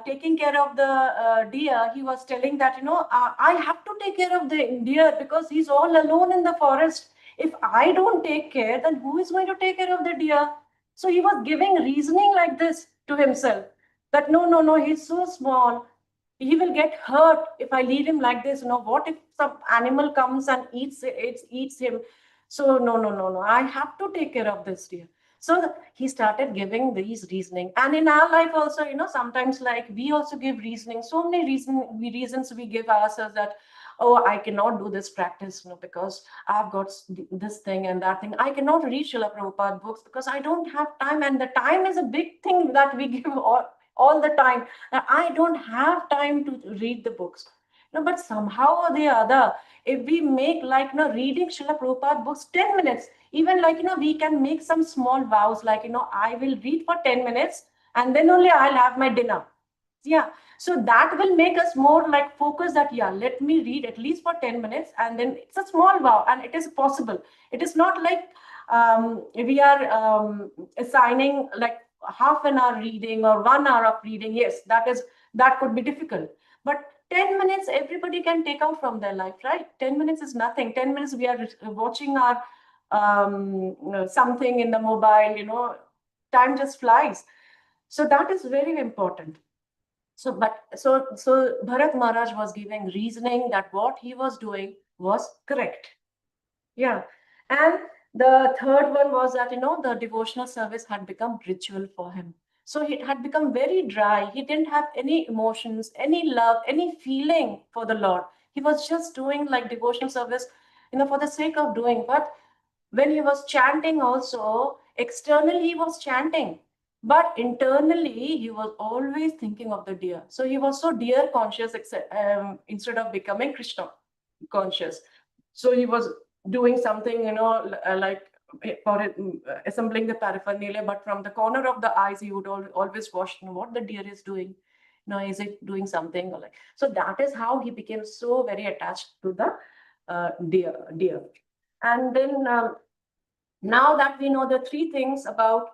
taking care of the deer, he was telling that, I have to take care of the deer because he's all alone in the forest. If I don't take care, then who is going to take care of the deer? So he was giving reasoning like this to himself, that no, he's so small. He will get hurt if I leave him like this. What if some animal comes and eats him? So no. I have to take care of this deer. So he started giving these reasoning. And in our life also, sometimes like we also give reasoning. So many reasons we give ourselves that, oh, I cannot do this practice, because I've got this thing and that thing. I cannot read Srila Prabhupada books because I don't have time. And the time is a big thing that we give all the time. Now, I don't have time to read the books. But somehow or the other, if we make like, reading Srila Prabhupada books 10 minutes, even like, we can make some small vows like, I will read for 10 minutes and then only I'll have my dinner. Yeah, so that will make us more like focus that, yeah, let me read at least for 10 minutes, and then it's a small vow and it is possible. It is not like we are assigning like half an hour reading or 1 hour of reading. Yes, that could be difficult, but 10 minutes everybody can take out from their life, right? 10 minutes is nothing. 10 minutes we are watching our something in the mobile, time just flies. So that is very important. So Bharat Maharaj was giving reasoning that what he was doing was correct. Yeah. And the third one was that, the devotional service had become ritual for him. So it had become very dry. He didn't have any emotions, any love, any feeling for the Lord. He was just doing like devotional service, for the sake of doing. But when he was chanting also, externally he was chanting, but internally he was always thinking of the deer. So he was so deer conscious, instead of becoming Krishna conscious. So he was doing something, like for assembling the paraphernalia, but from the corner of the eyes, he would always watch what the deer is doing. Is it doing something or like? So that is how he became so very attached to the deer. And then now that we know the three things about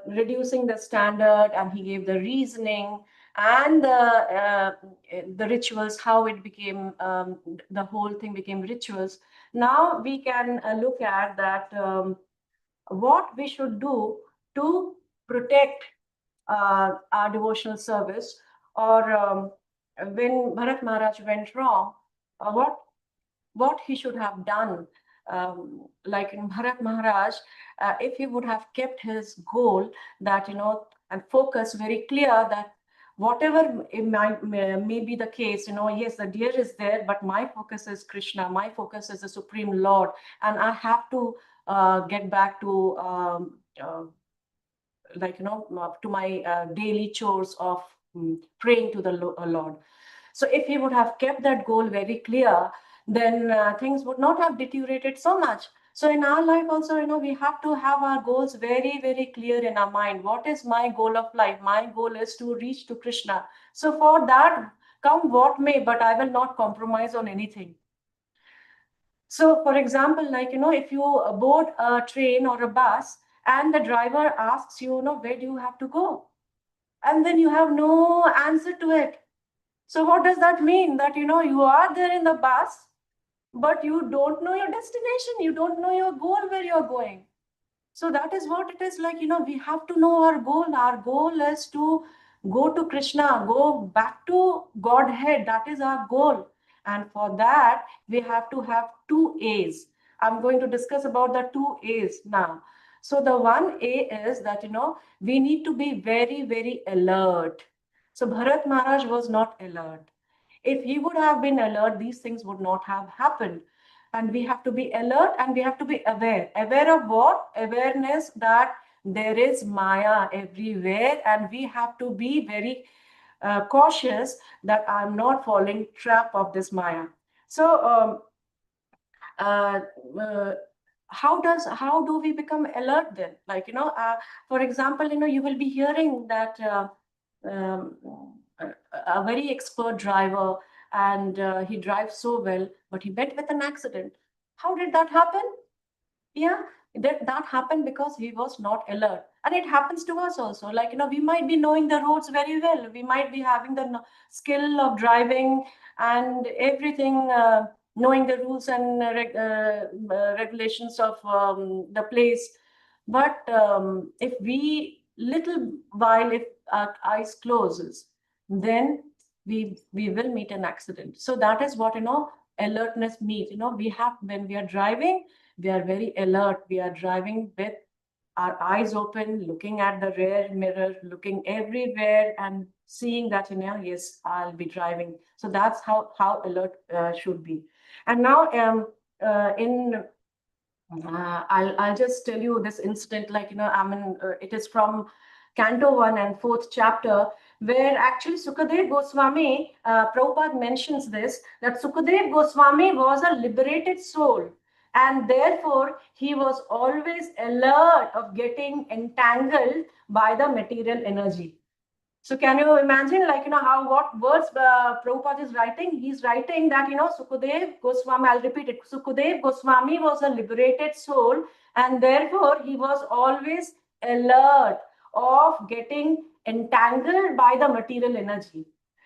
reducing the standard, and he gave the reasoning and the rituals, how it became, the whole thing became rituals. Now we can look at that, what we should do to protect our devotional service, or when Bharat Maharaj went wrong, what he should have done. Like in Bharat Maharaj, if he would have kept his goal that, and focus very clear that whatever it may be the case, yes, the deer is there, but my focus is Krishna, my focus is the Supreme Lord, and I have to get back to to my daily chores of praying to the Lord. So if he would have kept that goal very clear, then things would not have deteriorated so much. So in our life also, we have to have our goals very, very clear in our mind. What is my goal of life? My goal is to reach to Krishna. So for that, come what may, but I will not compromise on anything. So for example, if you board a train or a bus and the driver asks you, where do you have to go? And then you have no answer to it. So what does that mean? That, you are there in the bus, but you don't know your destination. You don't know your goal, where you're going. So that is what it is like, we have to know our goal. Our goal is to go to Krishna, go back to Godhead. That is our goal. And for that, we have to have two A's. I'm going to discuss about the two A's now. So the one A is that, we need to be very, very alert. So Bharat Maharaj was not alert. If he would have been alert, these things would not have happened. And we have to be alert, and we have to be aware. Aware of what? Awareness that there is Maya everywhere, and we have to be very cautious that I'm not falling trap of this Maya. So uh, uh, how do we become alert then? For example, you will be hearing that um, a very expert driver, and he drives so well, but he met with an accident. How did that happen? Yeah, that happened because he was not alert. And it happens to us also. We might be knowing the roads very well. We might be having the skill of driving and everything, knowing the rules and regulations of the place. But if we, little while, if our eyes closes, then we will meet an accident. So that is what, alertness means. We have, when we are driving, we are very alert. We are driving with our eyes open, looking at the rear mirror, looking everywhere and seeing that, yes, I'll be driving. So that's how alert should be. And now I'll just tell you this incident, it is from Canto 1 and 4th chapter, where actually Sukadev Goswami, Prabhupada mentions this, that Sukadev Goswami was a liberated soul, and therefore he was always alert of getting entangled by the material energy. So can you imagine, how, what words Prabhupada is writing? He's writing that, Sukadev Goswami, I'll repeat it, Sukadev Goswami was a liberated soul, and therefore he was always alert of getting entangled by the material energy.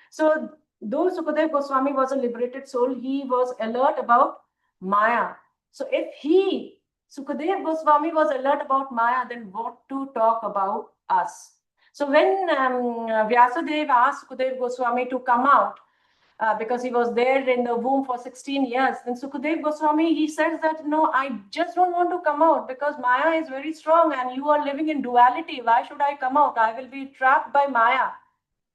So though Sukadev Goswami was a liberated soul, he was alert about Maya. So if Sukadev Goswami was alert about Maya, then what to talk about us? So when Vyasadeva asked Sukadev Goswami to come out, because he was there in the womb for 16 years, then Sukadev Goswami, he says that, no, I just don't want to come out because Maya is very strong and you are living in duality. Why should I come out? I will be trapped by Maya.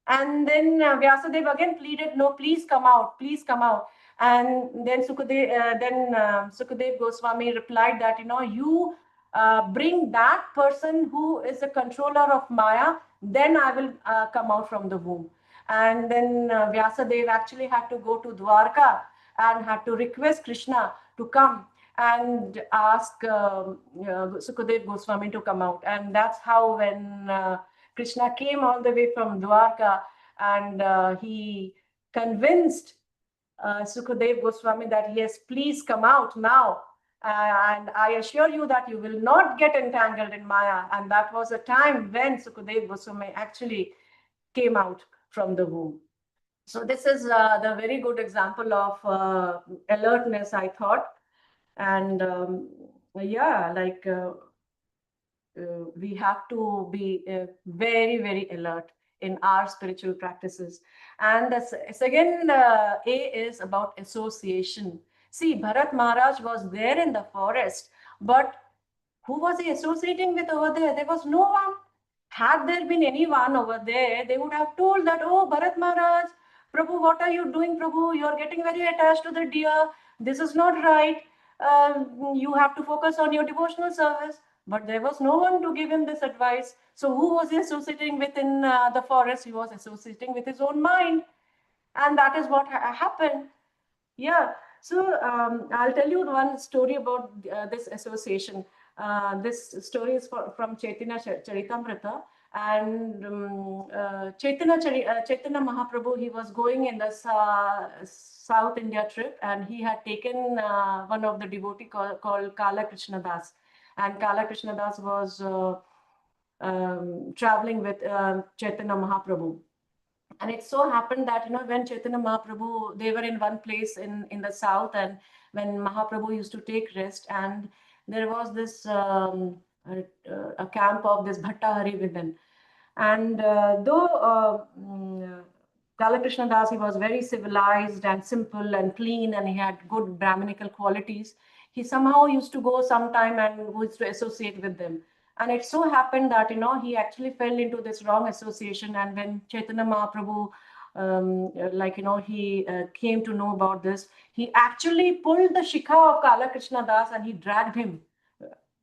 And then Vyasadeva again pleaded, no, please come out, please come out. And then Sukadev Goswami replied that, you bring that person who is a controller of Maya, then I will come out from the womb. And then Vyasadeva actually had to go to Dwarka and had to request Krishna to come and ask Sukadev Goswami to come out. And that's how when Krishna came all the way from Dwarka and he convinced Sukadev Goswami that yes, please come out now. And I assure you that you will not get entangled in Maya. And that was a time when Sukadev Goswami actually came out from the womb. So this is the very good example of alertness, I thought. And yeah, like we have to be very, very alert in our spiritual practices. And the second A is about association. See, Bharat Maharaj was there in the forest, but who was he associating with over there? There was no one. Had there been anyone over there, they would have told that, oh, Bharat Maharaj, Prabhu, what are you doing, Prabhu? You're getting very attached to the deer. This is not right. You have to focus on your devotional service. But there was no one to give him this advice. So who was he associating with in the forest? He was associating with his own mind. And that is what happened. Yeah. So I'll tell you one story about this association. This story is from Chaitanya Charitamrita. And Chaitanya Mahaprabhu, he was going in the South India trip, and he had taken one of the devotee called Kala Krishna Das. And Kala Krishna Das was traveling with Chaitanya Mahaprabhu. And it so happened that, when Chaitanya Mahaprabhu, they were in one place in the south, and when Mahaprabhu used to take rest, and there was this a camp of this Bhattahari within. And though Kala Krishna Das, he was very civilized and simple and clean, and he had good Brahminical qualities, he somehow used to go sometime and used to associate with them. And it so happened that, he actually fell into this wrong association. And when Chaitanya Mahaprabhu, he came to know about this, he actually pulled the shikha of Kala Krishna Das and he dragged him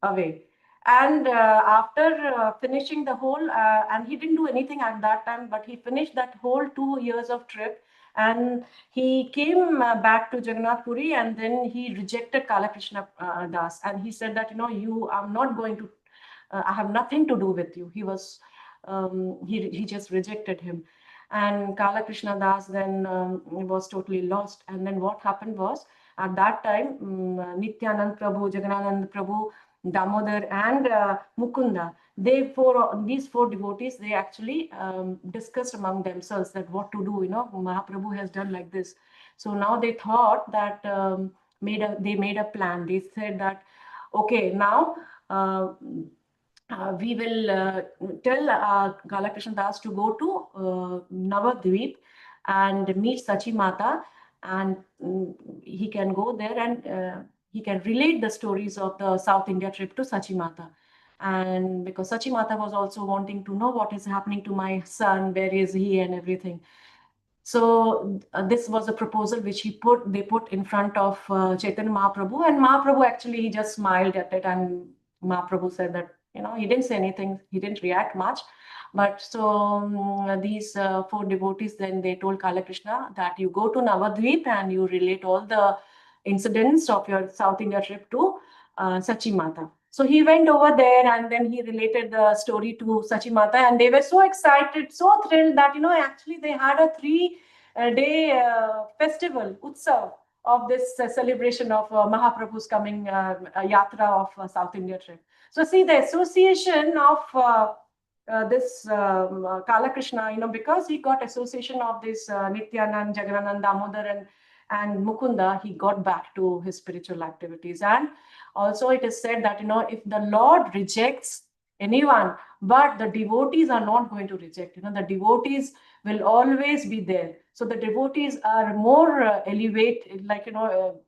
away. And after finishing the whole, and he didn't do anything at that time, but he finished that whole 2 years of trip. And he came back to Jagannath Puri, and then he rejected Kala Krishna Das. And he said that, you are not going to, I have nothing to do with you. He was, he just rejected him. And Kala Krishna Das then was totally lost. And then what happened was, at that time, Nityanand Prabhu, Jagannanand Prabhu, Damodar, and Mukunda, these four devotees, they actually discussed among themselves that what to do. Mahaprabhu has done like this. So now they thought that they made a plan. They said that, okay, now we will tell Kala Krishna Das to go to Navadvip and meet Sachi Mata, and he can go there and he can relate the stories of the South India trip to Sachi Mata. And because Sachi Mata was also wanting to know what is happening to my son, where is he, and everything. So this was a proposal which they put in front of Chaitanya Mahaprabhu, and Mahaprabhu actually, he just smiled at it, and Mahaprabhu said that, he didn't say anything, he didn't react much. But so these four devotees, then they told Kala Krishna that you go to Navadvip and you relate all the incidents of your South India trip to Sachi Mata. So he went over there and then he related the story to Sachi Mata, and they were so excited, so thrilled that, actually they had a 3-day festival, Utsav, of this celebration of Mahaprabhu's coming yatra of South India trip. So see, the association of this Kala Krishna, because he got association of this Nityanand, Jagannanand, Damodar, and Mukunda, he got back to his spiritual activities. And also it is said that, if the Lord rejects anyone, but the devotees are not going to reject, the devotees will always be there. So the devotees are more elevated,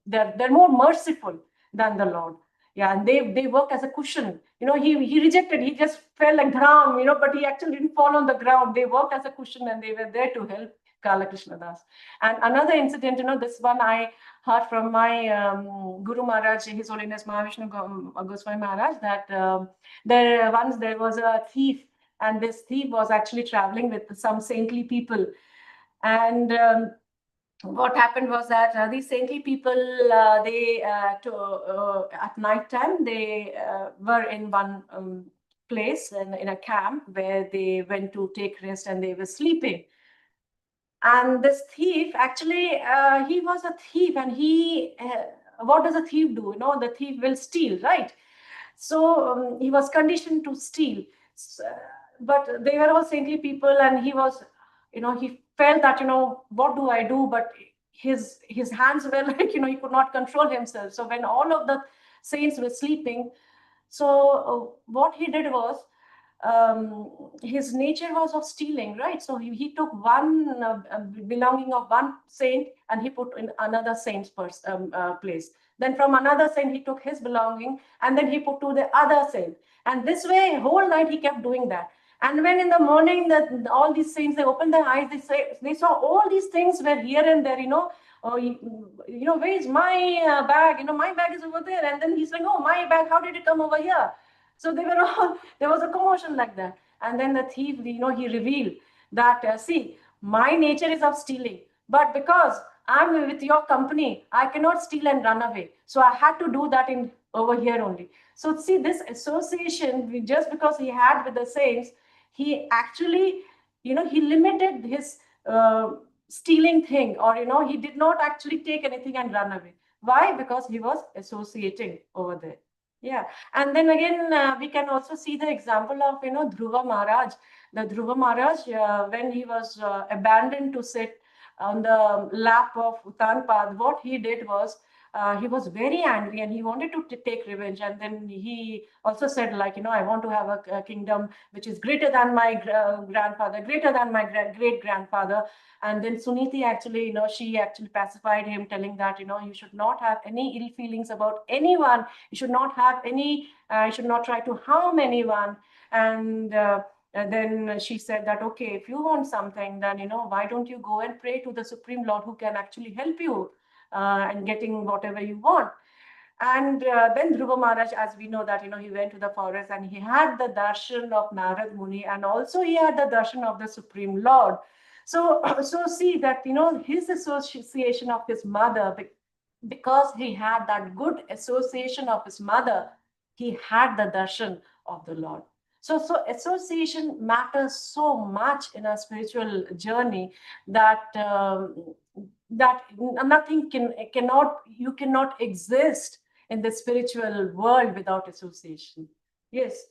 they're more merciful than the Lord. Yeah, and they work as a cushion. He rejected, he just fell like dhram, but he actually didn't fall on the ground. They worked as a cushion and they were there to help Kala Krishna Das. And another incident, this one I heard from my Guru Maharaj, His Holiness Mahavishnu Goswami Maharaj, that there was a thief, and this thief was actually traveling with some saintly people. And what happened was that these saintly people, at night time, they were in one place in a camp where they went to take rest and they were sleeping. And this thief, actually, he was a thief, and what does a thief do? The thief will steal, right? So he was conditioned to steal. But they were all saintly people, and he was, he felt that, what do I do? But his hands were like, he could not control himself. So when all of the saints were sleeping, so what he did was, his nature was of stealing, right? So he took one belonging of one saint and he put in another saint's place. Then from another saint he took his belonging and then he put to the other saint. And this way, whole night he kept doing that. And when in the morning all these saints, they opened their eyes, they saw all these things were here and there, oh, where's my bag? My bag is over there. And then he's like, oh, my bag, how did it come over here? So they were all, there was a commotion like that. And then the thief, he revealed that, see, my nature is of stealing, but because I'm with your company, I cannot steal and run away. So I had to do that in over here only. So see, this association, just because he had with the saints, he actually, he limited his stealing thing, or, he did not actually take anything and run away. Why? Because he was associating over there. Yeah. And then again, we can also see the example of, Dhruva Maharaj. The Dhruva Maharaj, when he was abandoned to sit on the lap of Uttanpad, what he did was, he was very angry and he wanted to take revenge. And then he also said, like, I want to have a kingdom which is greater than my grandfather, greater than my great grandfather. And then Suniti actually, she actually pacified him, telling that, you should not have any ill feelings about anyone. You should not have any, you should not try to harm anyone. And then she said that, okay, if you want something, then, why don't you go and pray to the Supreme Lord who can actually help you and getting whatever you want. And then Dhruva Maharaj, as we know that, he went to the forest and he had the darshan of Narad Muni, and also he had the darshan of the Supreme Lord. So, so see that, his association of his mother, because he had that good association of his mother, he had the darshan of the Lord. So association matters so much in a spiritual journey that that nothing you cannot exist in the spiritual world without association. Yes.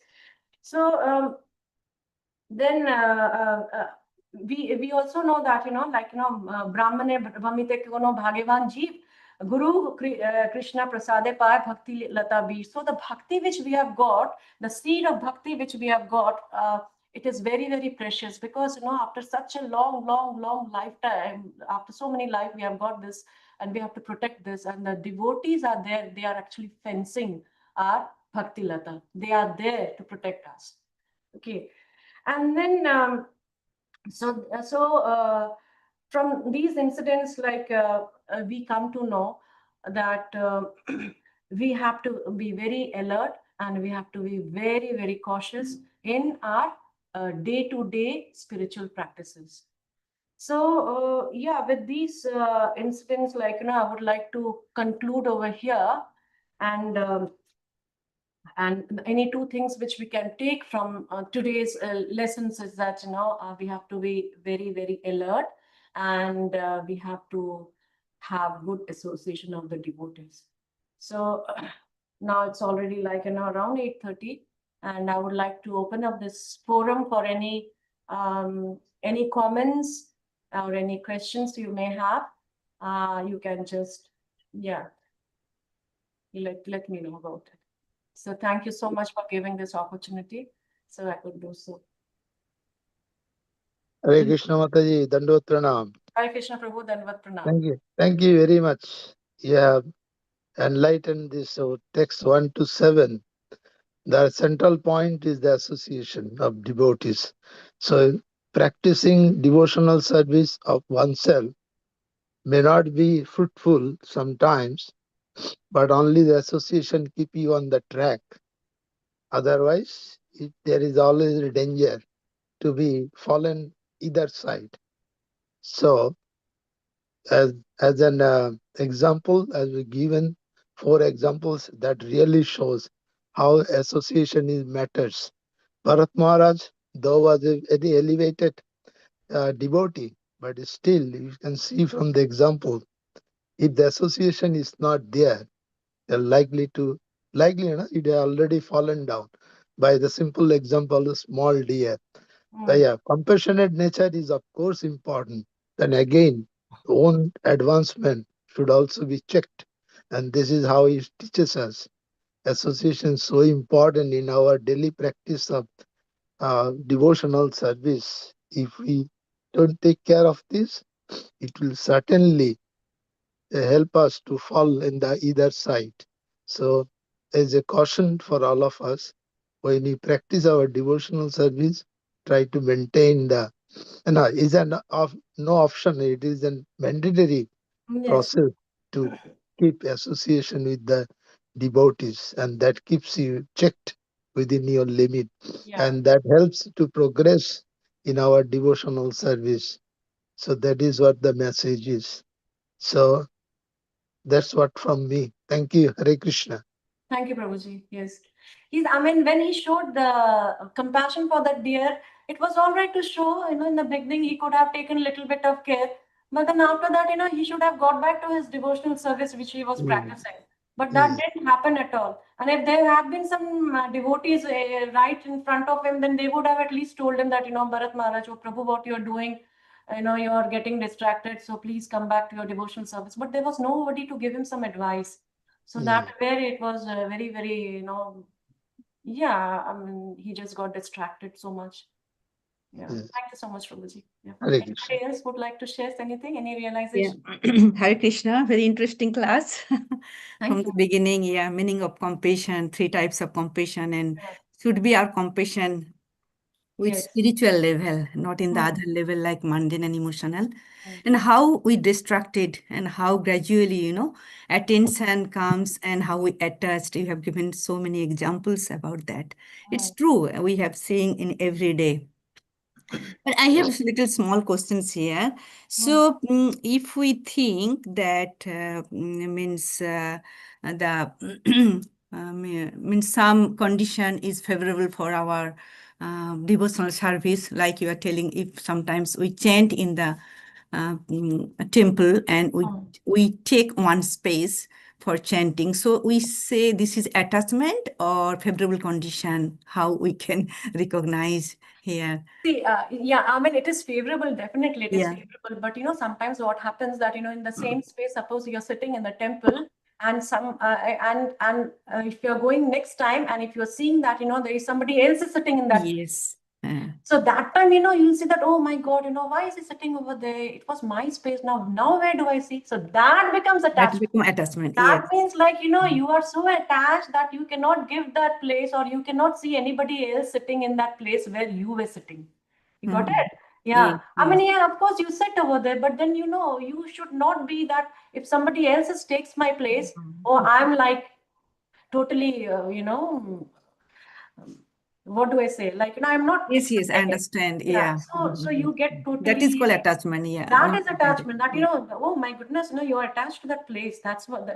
So then we also know that, Brahmane Brahmite Kono Bhagavan Jeev, Guru Krishna Prasade Pai Bhakti Lata Bir. So the bhakti which we have got, the seed of bhakti which we have got, it is very, very precious, because, after such a long lifetime, after so many life, we have got this and we have to protect this. And the devotees are there, they are actually fencing our Bhakti Lata. They are there to protect us. Okay. And then, from these incidents, like we come to know that we have to be very alert and we have to be very, very cautious in our day-to-day spiritual practices. So, yeah, with these incidents, like, I would like to conclude over here. And any two things which we can take from today's lessons is that, we have to be very, very alert, and we have to have good association of the devotees. So now it's already like, around 8:30, and I would like to open up this forum for any comments or any questions you may have. You can just, yeah, let me know about it. So thank you so much for giving this opportunity so I could do so.
Hare Krishna Mataji, Dandot Pranam.
Hare Krishna Prabhu, Dandavat Pranam.
Thank you. Thank you very much. You have enlightened this text 1 to 7. The central point is the association of devotees. So practicing devotional service of oneself may not be fruitful sometimes, but only the association keep you on the track. Otherwise, there is always a danger to be fallen either side. So as an example, as we given 4 examples that really shows how association is matters. Bharat Maharaj, though was a very elevated devotee, but still you can see from the example, if the association is not there, they're likely, it has already fallen down. By the simple example, a small deer. So, yeah, compassionate nature is of course important. Then again, own advancement should also be checked. And this is how it teaches us. Association is so important in our daily practice of devotional service. If we don't take care of this, it will certainly help us to fall in the either side. So, as a caution for all of us, when we practice our devotional service, try to maintain the, is an of no option. It is a mandatory
Yes.
process to keep association with the devotees, and that keeps you checked within your limit,
Yeah.
and that helps to progress in our devotional service. So that is what the message is. So that's what from me. Thank you. Hare Krishna.
Thank you, Prabhuji. Yes. I mean, when he showed the compassion for that deer, it was all right to show, in the beginning, he could have taken a little bit of care. But then after that, he should have got back to his devotional service, which he was practicing. But that didn't happen at all. And if there had been some devotees right in front of him, then they would have at least told him that, Bharat Maharaj, oh, Prabhu, what you're doing, you're getting distracted. So please come back to your devotional service. But there was nobody to give him some advice. So that where it was very, very, yeah, I mean, he just got distracted so much. Yeah.
Yes.
Thank you so much, Prabhuji. Yeah.
Hare Krishna.
Anybody else would like to share anything, any
Yeah.
realization?
Hare Krishna, very interesting class. From
Thank
the
you.
beginning, yeah, meaning of compassion, 3 types of compassion, and
Yes.
should be our compassion with
Yes.
spiritual level, not in the
Mm.
other level like mundane and emotional.
Mm.
And how we distracted and how gradually, attention comes and how we attached. You have given so many examples about that. It's true, we have seen in every day. But I have little small questions here. So, if we think that means the means some condition is favorable for our devotional service, like you are telling, if sometimes we chant in the temple and we take one space for chanting, so we say this is attachment or favorable condition. How we can recognize here?
See, yeah, I mean, it is favorable, definitely it is
Yeah.
favorable. But, sometimes what happens that, in the same space, suppose you're sitting in the temple and if you're going next time and if you're seeing that, there is somebody else is sitting in that.
Yes.
So that time, you'll see that, oh my God, why is he sitting over there? It was my space. Now where do I see? So that becomes
That
attachment.
become attachment.
That
Yes.
means like, you are so attached that you cannot give that place or you cannot see anybody else sitting in that place where you were sitting. You got it? Yeah.
Yes,
I mean,
yes.
yeah, of course you sit over there, but then, you should not be that if somebody else takes my place or I'm like totally, what do I say? Like, I'm not
Yes, I
expecting it.
understand.
Yeah.
Yeah.
So you get
That is called
totally,
attachment. Yeah.
that is attachment that, oh my goodness, you're attached to that place. That's what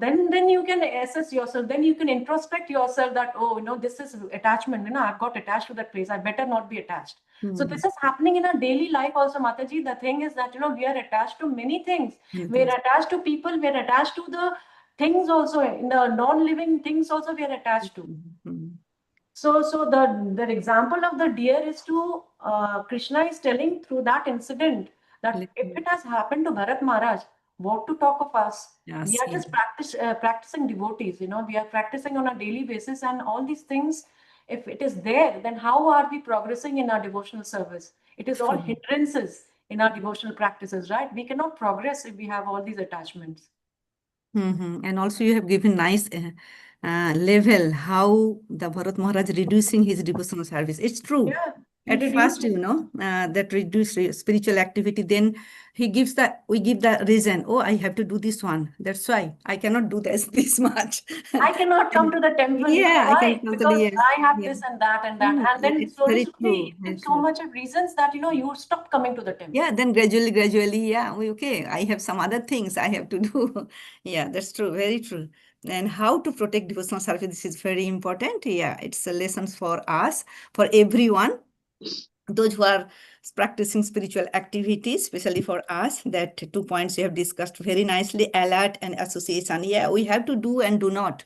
then you can assess yourself. Then you can introspect yourself that, oh, this is attachment. I've got attached to that place. I better not be attached. So this is happening in our daily life also, Mataji. The thing is that, we are attached to many things.
Many
We're
things.
attached to people. We're attached to the things also. In the non-living things also we are attached to. So the example of the deer is to Krishna is telling through that incident that if it has happened to Bharat Maharaj, what to talk of us?
Yes,
We are just practicing devotees, we are practicing on a daily basis, and all these things, if it is there, then how are we progressing in our devotional service? It is all hindrances in our devotional practices, right? We cannot progress if we have all these attachments.
And also you have given nice level how the Bharat Maharaj reducing his devotional service. It's true.
Yeah.
At first, you know, that reduce spiritual activity, then we give the reason, oh, I have to do this one. That's why I cannot do this much.
I cannot come to the temple. You know
Yeah, I
why?
can
Because
totally, yes.
I have
Yeah.
this and that and that. And then
It's
slowly,
very
slowly,
true.
with so much of reasons that, you stop coming to the temple.
Yeah, then gradually, yeah, okay, I have some other things I have to do. Yeah, that's true, very true. And how to protect devotional service, this is very important. Yeah, it's a lessons for us, for everyone, those who are practicing spiritual activities, especially for us. That 2 points you have discussed very nicely, alert and association. Yeah, we have to do and do not.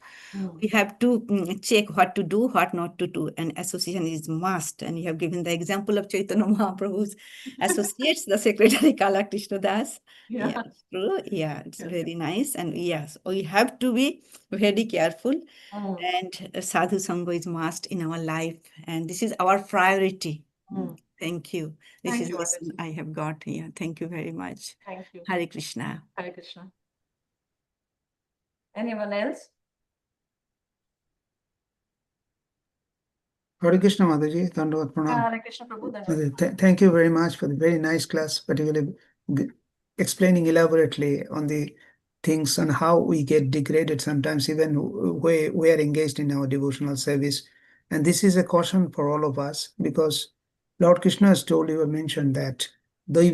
We have to check what to do, what not to do, and association is must. And you have given the example of Chaitanya Mahaprabhu's associates, the secretary Kala Krishna Das.
Yeah.
Yeah, it's true. Yeah, it's
Yes.
very nice. And yes, we have to be very careful.
Mm.
And sadhu sangha is must in our life, and this is our priority.
Mm.
Thank you. This
Thank
is
you,
lesson
Mataji.
I have got here. Thank you very much.
Thank you.
Hare Krishna.
Hare Krishna. Anyone else?
Hare Krishna, Mataji. Dandavat pranam.
Hare Krishna, Prabhu. Then
Thank you very much for the very nice class, particularly explaining elaborately on the things and how we get degraded sometimes, even where we are engaged in our devotional service. And this is a caution for all of us, because Lord Krishna has told you, mentioned that Lord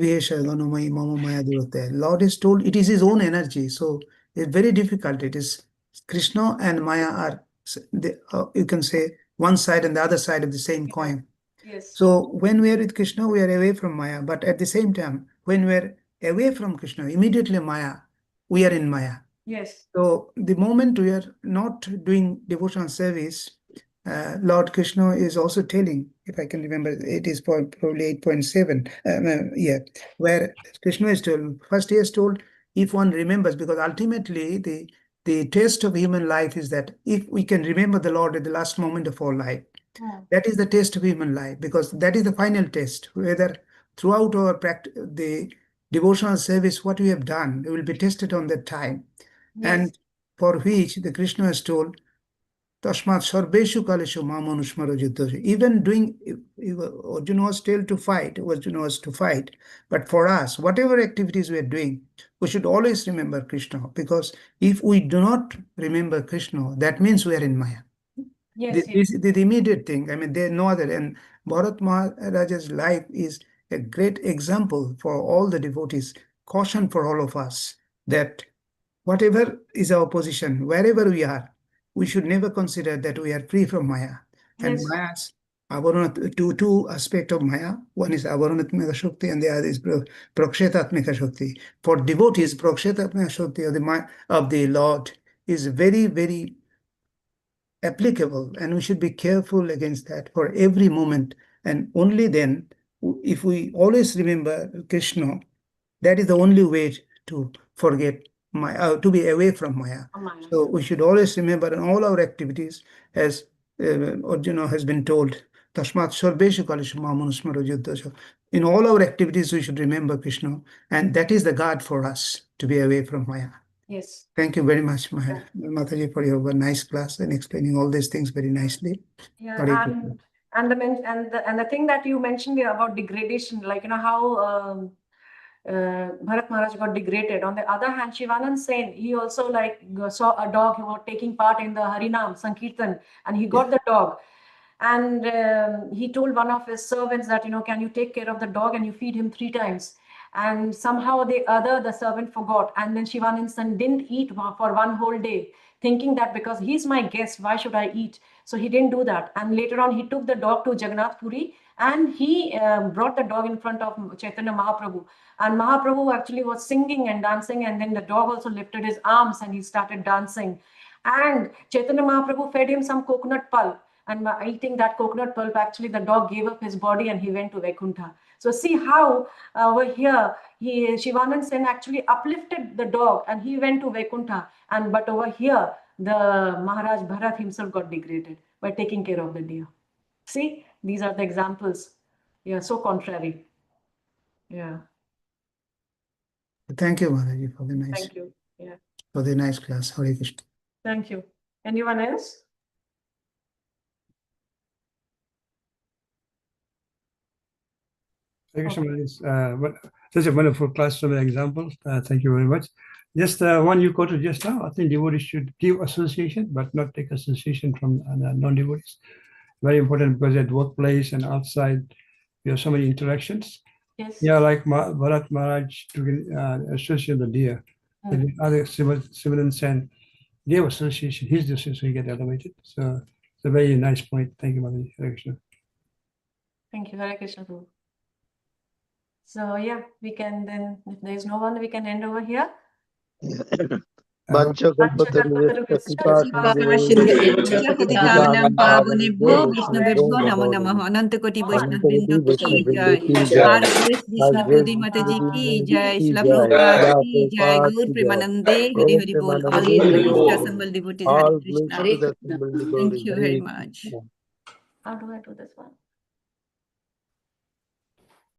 is told it is his own energy. So it's very difficult. It is Krishna and Maya are, you can say, one side and the other side of the same coin.
yes.
So when we are with Krishna, we are away from Maya. But at the same time, when we are away from Krishna, immediately Maya, we are in Maya.
Yes.
So the moment we are not doing devotional service, Lord Krishna is also telling, if I can remember, it is probably 8.7, yeah, where Krishna is told, first he has told, if one remembers, because ultimately the test of human life is that if we can remember the Lord at the last moment of our life, that is the test of human life, because that is the final test. Whether throughout our the devotional service, what we have done, we will be tested on that time.
Yes.
And for which the Krishna has told, Tasmat Sarveshu Kaleshu Mamanusmara Jiddhasya. Even doing, Arjuna was told to fight, Arjuna was to fight. But for us, whatever activities we are doing, we should always remember Krishna, because if we do not remember Krishna, that means we are in Maya.
Yes.
This is the immediate thing. I mean, there are no other. And Bharat Maharaja's life is a great example for all the devotees, caution for all of us that whatever is our position, wherever we are, we should never consider that we are free from Maya. And
Yes.
Maya's two aspects of Maya. One is Avaranatmika Shakti and the other is Prakshetatmika Shakti. For devotees, Prakshetatmika Shakti of the Lord is very, very applicable, and we should be careful against that for every moment. And only then, if we always remember Krishna, that is the only way to forget Maya, to be away from Maya.
Maya.
So we should always remember in all our activities, as Arjuna has been told, Tasmat Sarveshu Kaleshu Mamanusmara Jiddhasya. In all our activities, we should remember Krishna, and that is the guard for us to be away from Maya.
Yes.
Thank you very much, Mataji, for your nice class and explaining all these things very nicely.
Yeah,
Hare Krishna.
and the thing that you mentioned here about degradation, like how Bharat Maharaj got degraded. On the other hand, Shivanand Sen, he also saw a dog who was taking part in the Harinam Sankirtan, and he got the dog. And he told one of his servants that, can you take care of the dog and you feed him 3 times? And somehow the servant forgot. And then Shivanand Sen didn't eat for 1 whole day, thinking that because he's my guest, why should I eat? So he didn't do that. And later on, he took the dog to Jagannath Puri, and he brought the dog in front of Chaitanya Mahaprabhu. And Mahaprabhu actually was singing and dancing, and then the dog also lifted his arms and he started dancing. And Chaitanya Mahaprabhu fed him some coconut pulp. And by eating that coconut pulp, actually the dog gave up his body and he went to Vaikuntha. So see how over here, Shivanand Sen actually uplifted the dog and he went to Vaikuntha. But over here, the Maharaj Bharat himself got degraded by taking care of the deer. See, these are the examples. Yeah, so contrary. Yeah.
Thank you, Mataji, for
Thank you. Yeah.
for the nice class. Hare Krishna.
Thank you. Anyone else?
Krishna
Okay.
is such a wonderful classroom example. Thank you very much. Just one you quoted just now. I think devotees should give association, but not take association from non-devotees. Very important because at workplace and outside, we have so many interactions.
Yes.
Yeah, like Bharat Maharaj took associate the deer.
Mm.
And other civilians and gave association. His decision get elevated. So it's a very nice point. Thank you, Mother Hare Krishna.
Thank you, Hare Krishna Prabhu. So yeah, we can then, if there is no one, we can end over here.
पतितानां पावनेभ्यो वैष्णवेभ्यो नमो नमः। अनंत कोटि वैष्णव वृंद की जय। RS Vishnupadi माता जी की जय। शिला प्रभुपाद की जय। गौर प्रेमानंदे हरि हरि बोल। All is grace assembled devotees, Hare Krishna. Thank you very much.
How do I do this one?